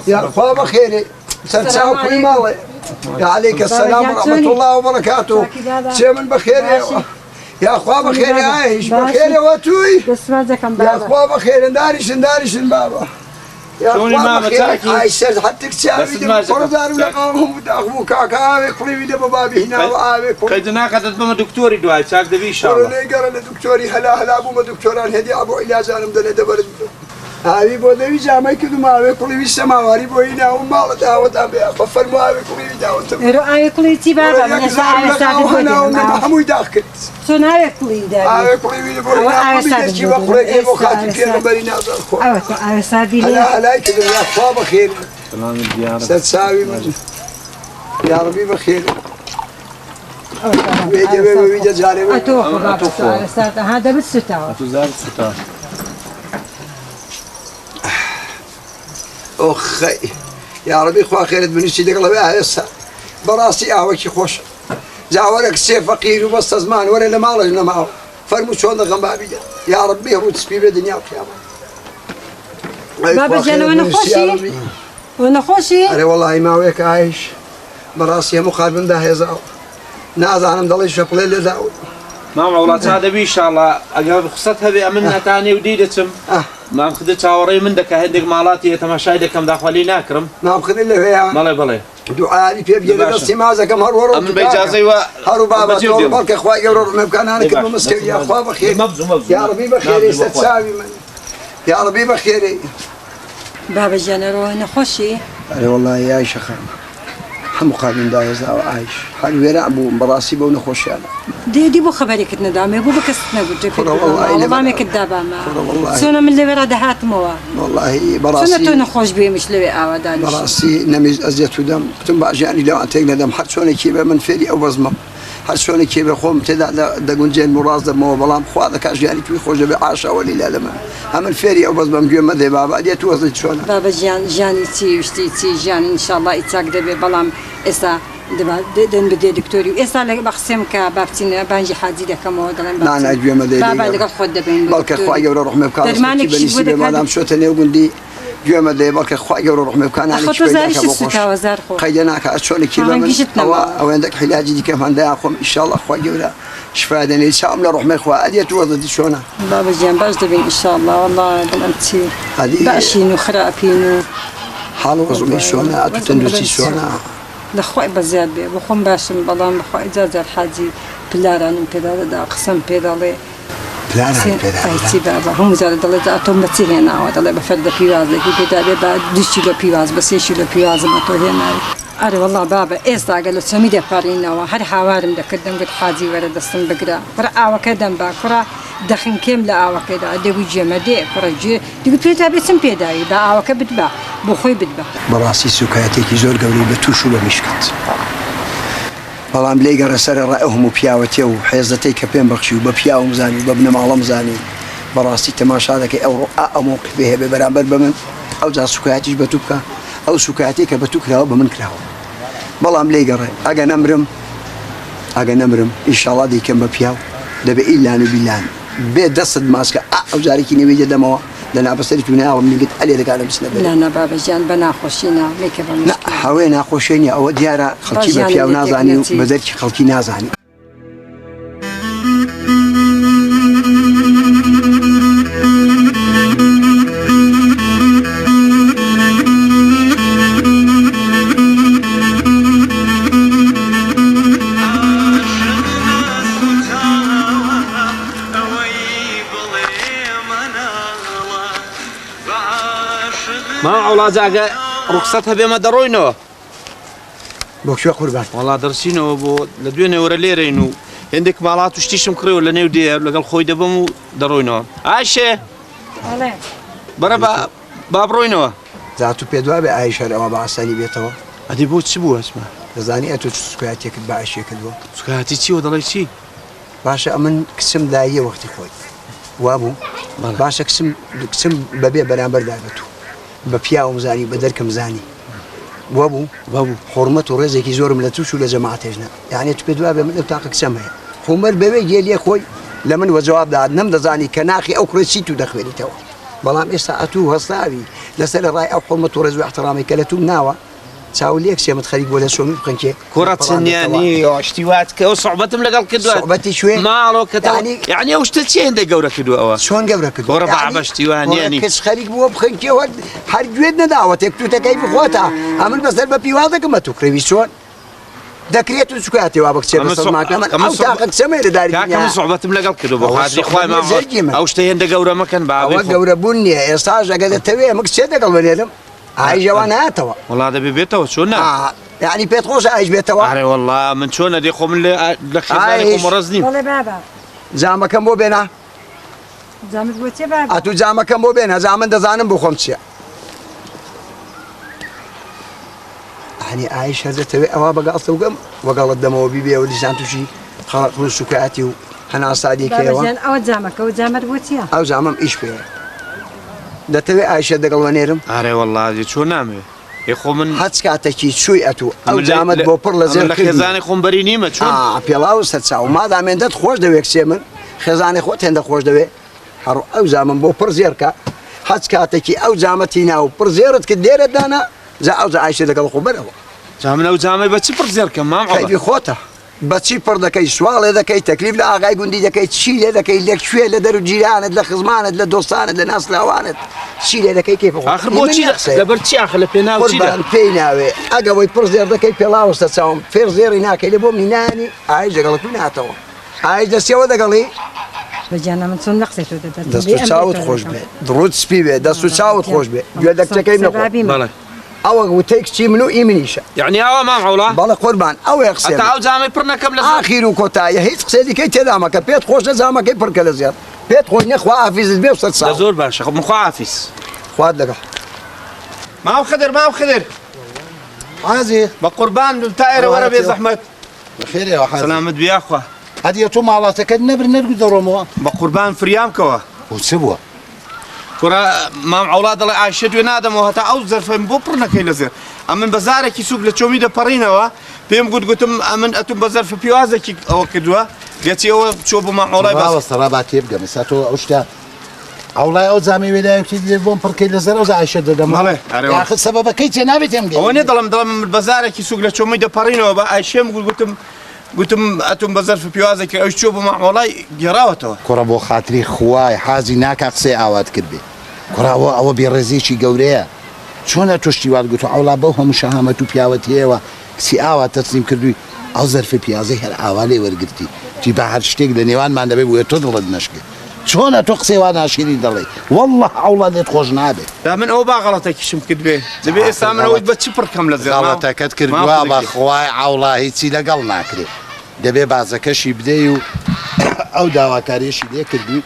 [SPEAKER 3] يا اخوان بخيري سنساو كل مالي يا عليك السلام ورحمه الله وبركاته سيمن بخير يا اخوان بخير عايش بخير واتوي يا اخوان بخير دارش بابا
[SPEAKER 5] شوني ماما تاكي
[SPEAKER 3] هاي السر حتى كسابي
[SPEAKER 5] ما زكا.
[SPEAKER 3] فرزار ولقاهم وداخمو كاكا كلي دبا بابي هنا وآبي
[SPEAKER 5] قيدنا قد بما دكتوري دواي تاك دبي ان شاء الله
[SPEAKER 3] ورني قرن دكتوري هلا ابو ما دكتوران هدي ابو علاج انا مدن دبر هاي بو دبي جامي كدو ما بي كلي السماواري بو هنا وما دعوت ابي خفر ما بي كلي دعوت
[SPEAKER 6] رؤاي كلي تي بابا من ساعة ساعة
[SPEAKER 3] انا حمو داخل
[SPEAKER 6] سناي كلي دابي
[SPEAKER 3] هاي كلي بو هنا كلي تجيب قري ابو خاتم في برينا خو
[SPEAKER 6] أيوة سادي لي
[SPEAKER 3] هلا كده يا اخوة بخير
[SPEAKER 5] سلام الديار
[SPEAKER 3] ستساوي من يا ربي بخير ويجي جاري
[SPEAKER 6] أتوفى بابا هذا بالستار
[SPEAKER 5] تزار ستار
[SPEAKER 3] اخي يا ربي خوا خيرت من الشي دقل بها يسا براسي قهوة خوش جاورك السيف فقير وبس زمان ولا لا مال لنا معه فرمو شلون غم بابي يا ربي روت سبي بالدنيا والقيامة
[SPEAKER 6] بابا جانا وانا خوشي وانا خوشي
[SPEAKER 3] أري والله ما ويك عايش براسي مقابل ده يزاو نازع عن ضلي شفلي اللي داود
[SPEAKER 5] ماما والله هذا بي ان شاء الله اجاب خصتها بامنها ثاني وديدتم ما اخذتها وري منك هندك مالاتي تماشايدك كم داخلي ناكرم
[SPEAKER 3] ما اخذ الا فيها
[SPEAKER 5] بلي بلي
[SPEAKER 3] دعائي في بيد بس ما كم هرور
[SPEAKER 5] من بيجازي و
[SPEAKER 3] هرو بابا تقول برك اخوي يقولوا ما كان انا كم مسكين يا اخوي بخير يا ربي بخير يستساوي من يا ربي بخير
[SPEAKER 6] بابا جانا وانا خوشي
[SPEAKER 3] أري والله يا شيخ مقابل ده يزاو عايش حال ويرا ابو براسي بو نخوش انا
[SPEAKER 6] دي بو خبرك ندامي بو بكستنا قلت لك والله ما كدابه ما سنه من اللي ورا دهات موا
[SPEAKER 3] والله براسي
[SPEAKER 6] سنه نخوش بيه مش لوي اودان
[SPEAKER 3] براسي نمز ازيت ودم كتم باجاني لو انتقنا دم حد شلون كيبه من فيري او بزمه حد شلون كيبه خوم تدع دقون جين مرازه مو بلام خواذك اجاني توي خوش بعاشا ولا لا لما هم الفيري او بزمه مجي مذهب بابا دي توصل شلون
[SPEAKER 6] بابا جاني تي وشتي تي جاني ان شاء الله يتاك دبي بلام اسا دبا دن بدي دكتوري اسا لك بقسم كبابتين بانجي حاجي دك مو دلن
[SPEAKER 3] لا انا اجي مذهب
[SPEAKER 6] بابا لك خد دبين
[SPEAKER 3] بالك اخويا يورو روح مكان كيبني مادام شوتني وقندي جوما دي بالك اخويا يورو روح مكان انا
[SPEAKER 6] شوي داك
[SPEAKER 3] قيدناك اشون كيبه او عندك حلاجي دي كيف عندها اخو ان شاء الله اخويا يورا شفادني شامله روح مخوا ادي توضد شلون
[SPEAKER 6] بابا جنب باش دبين ان شاء الله والله بنتي باشينو خرابينو
[SPEAKER 3] حالو وزمي شلون اتندسي شلون
[SPEAKER 6] لخوي بزياد بي بخون باشم بلان بخوي اجازه الحاجي بلاران بيدال دا قسم بيدالي
[SPEAKER 3] بلاران
[SPEAKER 6] ايتي بابا هم زاد دلت اتوم بتينا ودل بفرد بيواز كي بيدال بعد دشيلو بيواز بس يشيلو بيواز ما تو هنا أري والله بابا إيسا قالوا سميدة فارينا وهر حوارم ده كدم قد حاجي ورا دستن بقرا فرا آوا كدم باكرا دخن كم لا آوا كدا ده وجه مدي فرا جي دقت فيها باسم بيداي با آوا كبدبا بخوي بدبا
[SPEAKER 3] براسي سكايتي كي زور قولي بتوشو بمشكت والله ملي قرا سر رأيهم وبياوتي وحيزتي كبين بخشي وببياو مزاني وبابن معلم زاني براسي تماشى هذاك أو موقف به ببرامبر بمن أو جا سكايتي بتوبكا أو سكاتي كبتوكله بمنكله والله ملي قرأ أجا نمرم إن شاء الله دي كم ببياو دب إلا نبيلان بدست ماسك أو جاري كني بيجي دموا لأن أبصرت من أول من قلت عليه ذاك على مسنا
[SPEAKER 6] لا أنا بابا جان بنا خوشينا ميك بمشكلة
[SPEAKER 3] لا حوينا خوشيني أو ديارة خلتي ببياو نازعني وبدرت خلتي نازعني
[SPEAKER 5] ما أولاد زاجة رخصتها بما دروينه
[SPEAKER 3] بوك شو قربان
[SPEAKER 5] والله درسينه بو لدوينه ورا ليرينو عندك مالات وشتيشم كري ولا نيودي ولا خوي دبم دروينه عايشة برا بابروينه
[SPEAKER 3] ذاتو بيدوا بعايشة لو بعساني بيتوا
[SPEAKER 5] هذي بوت سبوه اسمه
[SPEAKER 3] زاني أتو سكاتي كد بعايشة كدوا
[SPEAKER 5] سكاتي تي وضلي تي
[SPEAKER 3] باشا أمن قسم داية وقت خوي وابو باشا قسم ببيع برامبر دابتو ببياو مزاني بدرك مزاني وابو حرمة ورزقي زور من لتوش ولا جماعتنا يعني تبدوا بمن بتاعك سمها هم البيبي جيل يا خوي لمن وجواب ده نم زاني كناخي أو كرسيتو دخلي تو بلام إساعتو هصابي لسه الرأي أو حرمة ورزق واحترامي كلتو ناوى چاولێک سێمت خەریک بۆ لە سۆمی بخەن کێ
[SPEAKER 5] كرة سنياني شتيوات وصعوبتهم لقال كدوا
[SPEAKER 3] صعوبەتی شوێ
[SPEAKER 5] مالو كتو يعني وش تشين ده جورا كدوا
[SPEAKER 3] چۆن گەورە کرد
[SPEAKER 5] وربع بشتيوان يعني
[SPEAKER 3] کەس خەریک بووە بخەن کێ هەر گوێت نەداوە تێکتوتەکەی بخۆتە ئەمن بەسەر بە پیوازەکەمە تو کڕوی چۆن دەکرێت و چکاتێوا بکچێ بەسەڵماکەمە ئەو تاقت سەمێ لە داری
[SPEAKER 5] كم صعوبتهم لقال كدوا بخاطر إخوان ما أو شتين ده جورا ما كان
[SPEAKER 3] ئەوە
[SPEAKER 5] بعرف
[SPEAKER 3] گەورە بوون نییە ئێستاژ ئەگە دەتەوێ مکچێ دەگەڵ بنێرم ئای جوان هاتەوە
[SPEAKER 5] والله هذا ببيته شو نا
[SPEAKER 3] یعنی پێت خۆش ئایش بێتەوە
[SPEAKER 5] أري والله من شو ندي خو من لخزانكم مرزنين
[SPEAKER 6] وڵێ بابا
[SPEAKER 3] جامەکەم بۆ بێنە
[SPEAKER 6] جامت بۆ چێ بابا
[SPEAKER 3] ئەتو جامەکەم بۆ بێنە جا من دەزانم بۆ خۆم چییە هەنی ئایش هەر دەتەوێت ئەوە بەگاڵتە وگەم وەگەڵت دەمەوە بیبێەوە دیسان تووشی خەڵق و سوکاتی و هەناسادێکەوە
[SPEAKER 6] بابەجان ئەوە جامەکە و جامەت بۆ چییە
[SPEAKER 3] ئەو جامەم ئیش پێ دەتەوێت ئایشە دەگەڵوەنێرم
[SPEAKER 5] أري والله هذه شو نامي يخو من
[SPEAKER 3] هەچ کاتێکی چووی ئەتو ئەو جامەت بۆ پڕ لە زێر کردی
[SPEAKER 5] خزاني خو بريني ما شو
[SPEAKER 3] پێڵاو سەرچاو مادامێندەت خۆش دەوێت کسێ من خێزانی خۆت هێندە خۆش دەوێت هەڕ ئەو زامن بۆ پڕ زێرکە هەچ کاتێکی ئەو جامەتی ناو پڕ زێرت کرد دێرت دانا جا ئەو جا ئایشە دەگەڵ خۆ بەرەوە
[SPEAKER 5] جامنا وجامي بس برزير كمان
[SPEAKER 3] خەیبی خۆتە بەچی پڕ دەکەی سواڵێ دەکەی تەکلیف لە ئاغای گوندی دەکەی چی لێ دەکەی لێک شوێ لە دەرو جیرانت لە خزمانت لە دۆستانت لە ناسلاوانت چی لێ دەکەی کێف
[SPEAKER 5] آخر بوشي لبرتشي آخر لبينا وشي
[SPEAKER 3] قربان پێی ناوێ ئەگەوەی پڕ زێر دەکەی پێڵاوەستە چاوم فێر زێری ناکەی لە بۆ مینانی ئایش دەگەڵت و ناتەوە ئایش دەستیەوە دەگەڵی
[SPEAKER 6] بەجانە من چۆن نەقسێت و دەدەت
[SPEAKER 3] دەست و چاوت خۆش بێ دڕوت سپی بێ دەست و چاوت خۆش بێ گوێ دەکچەکەی نەخۆ
[SPEAKER 5] بله
[SPEAKER 3] ئەوە وتەی کچی من و ئیمنیشە
[SPEAKER 5] يعني هو ما معولا
[SPEAKER 3] بەڵێ قوربان ئەوێ قسێ
[SPEAKER 5] تعاو جامي برنا قبل
[SPEAKER 3] ئاخیر و کۆتایە هیچ قسێدیکەی تێدا مەکە پێت خۆش نە جامەکەی پڕکە لە زیاد پێت خۆش نەخوا ئافیزت بێ و سەد ساڵ
[SPEAKER 5] زور باشا خب مخو عافيس
[SPEAKER 3] خوات لەگەڵ
[SPEAKER 5] ما هو خضر
[SPEAKER 8] حازي
[SPEAKER 5] بقربان التائر ورا بي زحمة
[SPEAKER 8] بخير يا حازي
[SPEAKER 5] سلامت بيا اخوة
[SPEAKER 8] هذه تو مالاتك نبر نرقد درومو
[SPEAKER 5] بقربان فريام كوا
[SPEAKER 8] وسبوا
[SPEAKER 5] كرا ما اولاد الله عايشت ونادم وهتا اوزر فين بوبرنا كي لزر امن بزارك يسوق لتشومي ده برينا بيم قلتم امن اتم بزار في بيوازك او كدوا قالتي هو تشوفوا مع اولاي
[SPEAKER 8] بس
[SPEAKER 5] بس
[SPEAKER 8] ترى يبقى مساتو اوشتا اولاي او زامي ولا كي بون بركي لزر او عايشت دم
[SPEAKER 5] ماله
[SPEAKER 8] يا اخي سبب كي تنابي تمقي
[SPEAKER 5] هو ضلم بزارك يسوق لتشومي ده برينا عايشم قلتم اتم بزار في بيوازك او تشوفوا مع اولاي قراوته
[SPEAKER 8] كره بو خاطري خواي حازي ناكا قسي اوات كدبي كره او بيرزيشي قوريه شلون توشتي واد قلت اولا بوهم شهامه بياوتيوا كسي اوات تسليم كردوي او ظرف بيازي هر اوالي ورقتي تي بحر شتيق لنيوان ما نبي ويتضرب نشكي شلون تقسي وانا شيري دلي والله اولاد تخوش نابي
[SPEAKER 5] لا من او با غلطك شم كدبي زبي اسامنا ود بتشبر كامله زي
[SPEAKER 8] غلطك كتكردوا باخواي اولا هيتي لقل ناكري دبي بازكشي بديو او داواكاريشي دي كردوي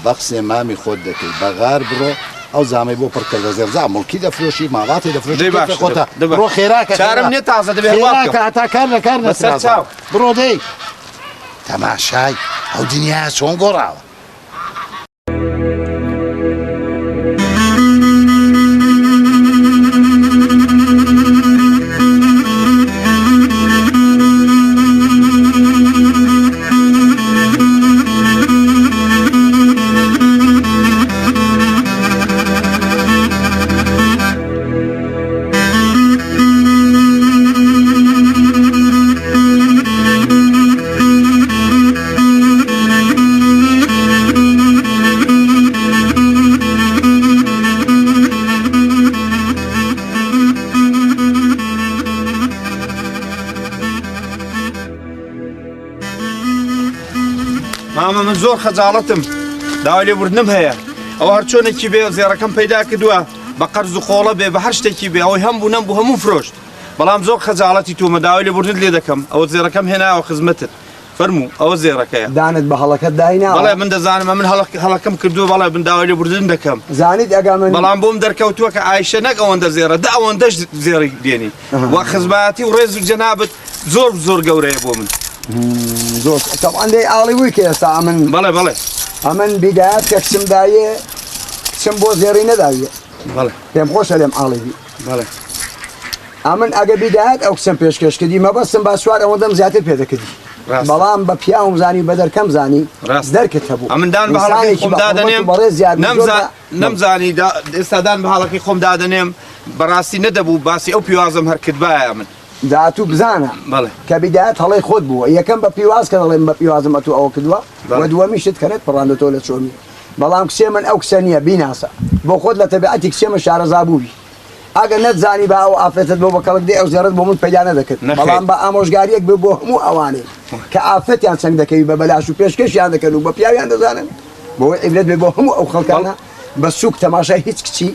[SPEAKER 8] بخسي مامي خود دكي بغار برو او زامي بو بركل زير زامل كده فروشي مالاتي ده فروشي
[SPEAKER 5] دي باش
[SPEAKER 8] برو خيراك
[SPEAKER 5] شارم نتعز دبي
[SPEAKER 8] خيراك اتا كارنا
[SPEAKER 5] بس تشاو
[SPEAKER 8] برو دي تماشاي او دنيا شون قراو
[SPEAKER 5] ماما من زور خجالتم داولي بردنم هيا او هرچونكي بي زيركم پیدا كدوا بقرز خوله بي بهرشتكي بي او هم بو نم بو همون فروشت بلام زور خجالتي تو مداولي بردن لي دكم او زيركم هنا او خدمتت فرمو او زيركيا
[SPEAKER 3] دانت بهڵەکەت داينا
[SPEAKER 5] والله من دزانم من هلكم كردو والله من داولي بردن دكم
[SPEAKER 3] زانیت ئەگا من
[SPEAKER 5] بلام بوم دركوتوك عايشه نك او اند زيره دا او اندش زيري ديني وخزماتي ورز جنابت زور قوري بو من
[SPEAKER 3] زۆر طبعا دەی ئاڵی وی کە ئێستا ئەمن
[SPEAKER 5] بەڵێ
[SPEAKER 3] ئەمن بیدات کە کچم دایە کچم بۆ زێڕی نەداویە
[SPEAKER 5] بەڵێ
[SPEAKER 3] پێم خۆشە لێم ئاڵی
[SPEAKER 5] بەڵێ
[SPEAKER 3] ئەمن ئەگە بیدات ئەو کچم پێشکەشکردی مەبەستم با سوار ئەوەندەم زیاتر پێدەکردی بەڵام بە پیاوم زانی بە دەرکەم زانی دەرکت هەبوو
[SPEAKER 5] ئەمندان بە هەڵەکەی خۆم دادەنێم نەمزانی ئێستا دان بە هەڵەکەی خۆم دادەنێم بەڕاستی نەدەبوو باسی ئەو پیوازم هەر کردبایە من
[SPEAKER 3] داهاتوو بزانە
[SPEAKER 5] بەڵێ
[SPEAKER 3] کە بیدایەت هەڵەی خۆت بووە یەکەم بە پیواز کە دەڵێن بە پیوازم ئەتوو ئەوە کردووە وە دووەمیشت کەنێت پڕاندەتەوە لە چۆمی بەڵام کسێ من ئەو کسە نییە بیناسە بۆ خۆت لە تەبیعەتی کسێمە شارەزا بووی ئەگەر نەتزانی بە ئەو ئافرەتت بۆ بە کەڵک دێ ئەو زێڕت بۆ من پەیدا نەدەکرد بەڵام بە ئامۆژگاریەک بێ بۆ هەموو ئەوانەی کە ئافرەتیان چەند دەکەوی بە بەلاش و پێشکەشیان دەکەن و بە پیاویان دەزانن بۆ عیبرەت بێ بۆ هەموو ئەو خەڵکانە بە سووک تەماشای هیچ کچی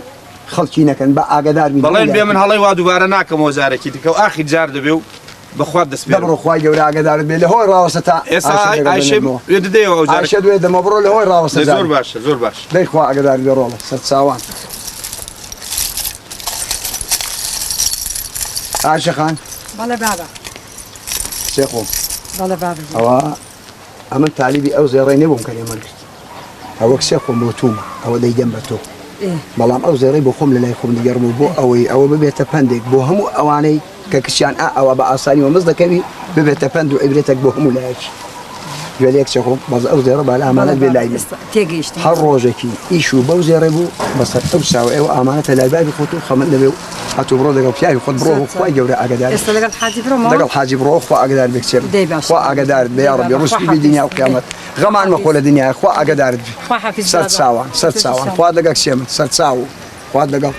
[SPEAKER 3] خەڵکی نەکەن بە ئاگادار بین
[SPEAKER 5] بەڵێن بێ من هەڵەی وا دووبارە ناکەمەوە جارێکی دیکە و ئاخی جار دەبێ و بەخوات دەست پێ
[SPEAKER 3] دەبڕۆ خوای گەورە ئاگادارت بێ لە هۆی ڕاوەستە تا
[SPEAKER 5] ئێستا ئایشە دەدەیەوە ئەو
[SPEAKER 3] ئایشە دوێ دەمە بڕۆ لە هۆی ڕاوەستە
[SPEAKER 5] زۆر باشە زۆر باش
[SPEAKER 3] دەی خوا ئاگادار بێ ڕۆڵە سەر چاوان ئایشە خان
[SPEAKER 6] بەڵێ بابە
[SPEAKER 3] سێ خۆم
[SPEAKER 6] بەڵێ بابە
[SPEAKER 3] ئەوە ئەمن تالیبی ئەو زێڕێ نەبووم کە لێمە کرد ئەوە کسێ خۆم بۆ توومە ئەوە دەیدەم بە تۆ بەڵام ئەو زێڕەی بۆ خۆم لە لای خۆم دیگەڕم بۆ ئەوەی ئەوە ببێتە پندێک بۆ هەموو ئەوانەی کە کچیان ئەوە بە ئاسانی ومەز دەکەوی ببێتە پند و عیبرێتێک بۆ هەموو لایەکی گوێلێک چێ خۆم بەز ئەو زێڕە با لە ئامانەت بێ لای من
[SPEAKER 6] تێگەیشت
[SPEAKER 3] هەر ڕۆژێکی ئیش و بەو زێڕێ بوو بەسەر ئەو ساوە ئێوە ئامانەتە لای بابی خۆت و خەمت دەبێ و هاتوو بڕۆ لەگەڵ پیاوی خۆت بڕۆ خوای گەورە ئاگادار
[SPEAKER 6] ئێستا لەگەڵ حاجی بڕۆمەوە
[SPEAKER 3] لەگەڵ حاجی بڕۆ خوا ئاگادار بێ کچێ
[SPEAKER 6] دەی باش
[SPEAKER 3] خوا ئاگادارت بێ یا ڕەبی ڕوسکی بێ دنیا و قیامەت غەمان مەخۆ لە دنیای خوا ئاگادارت بێ
[SPEAKER 6] خوا حافیظ
[SPEAKER 3] سەر چاوان سەر چاوان خوات لەگەڵ کچێ من سەر چاو خوات لەگەڵ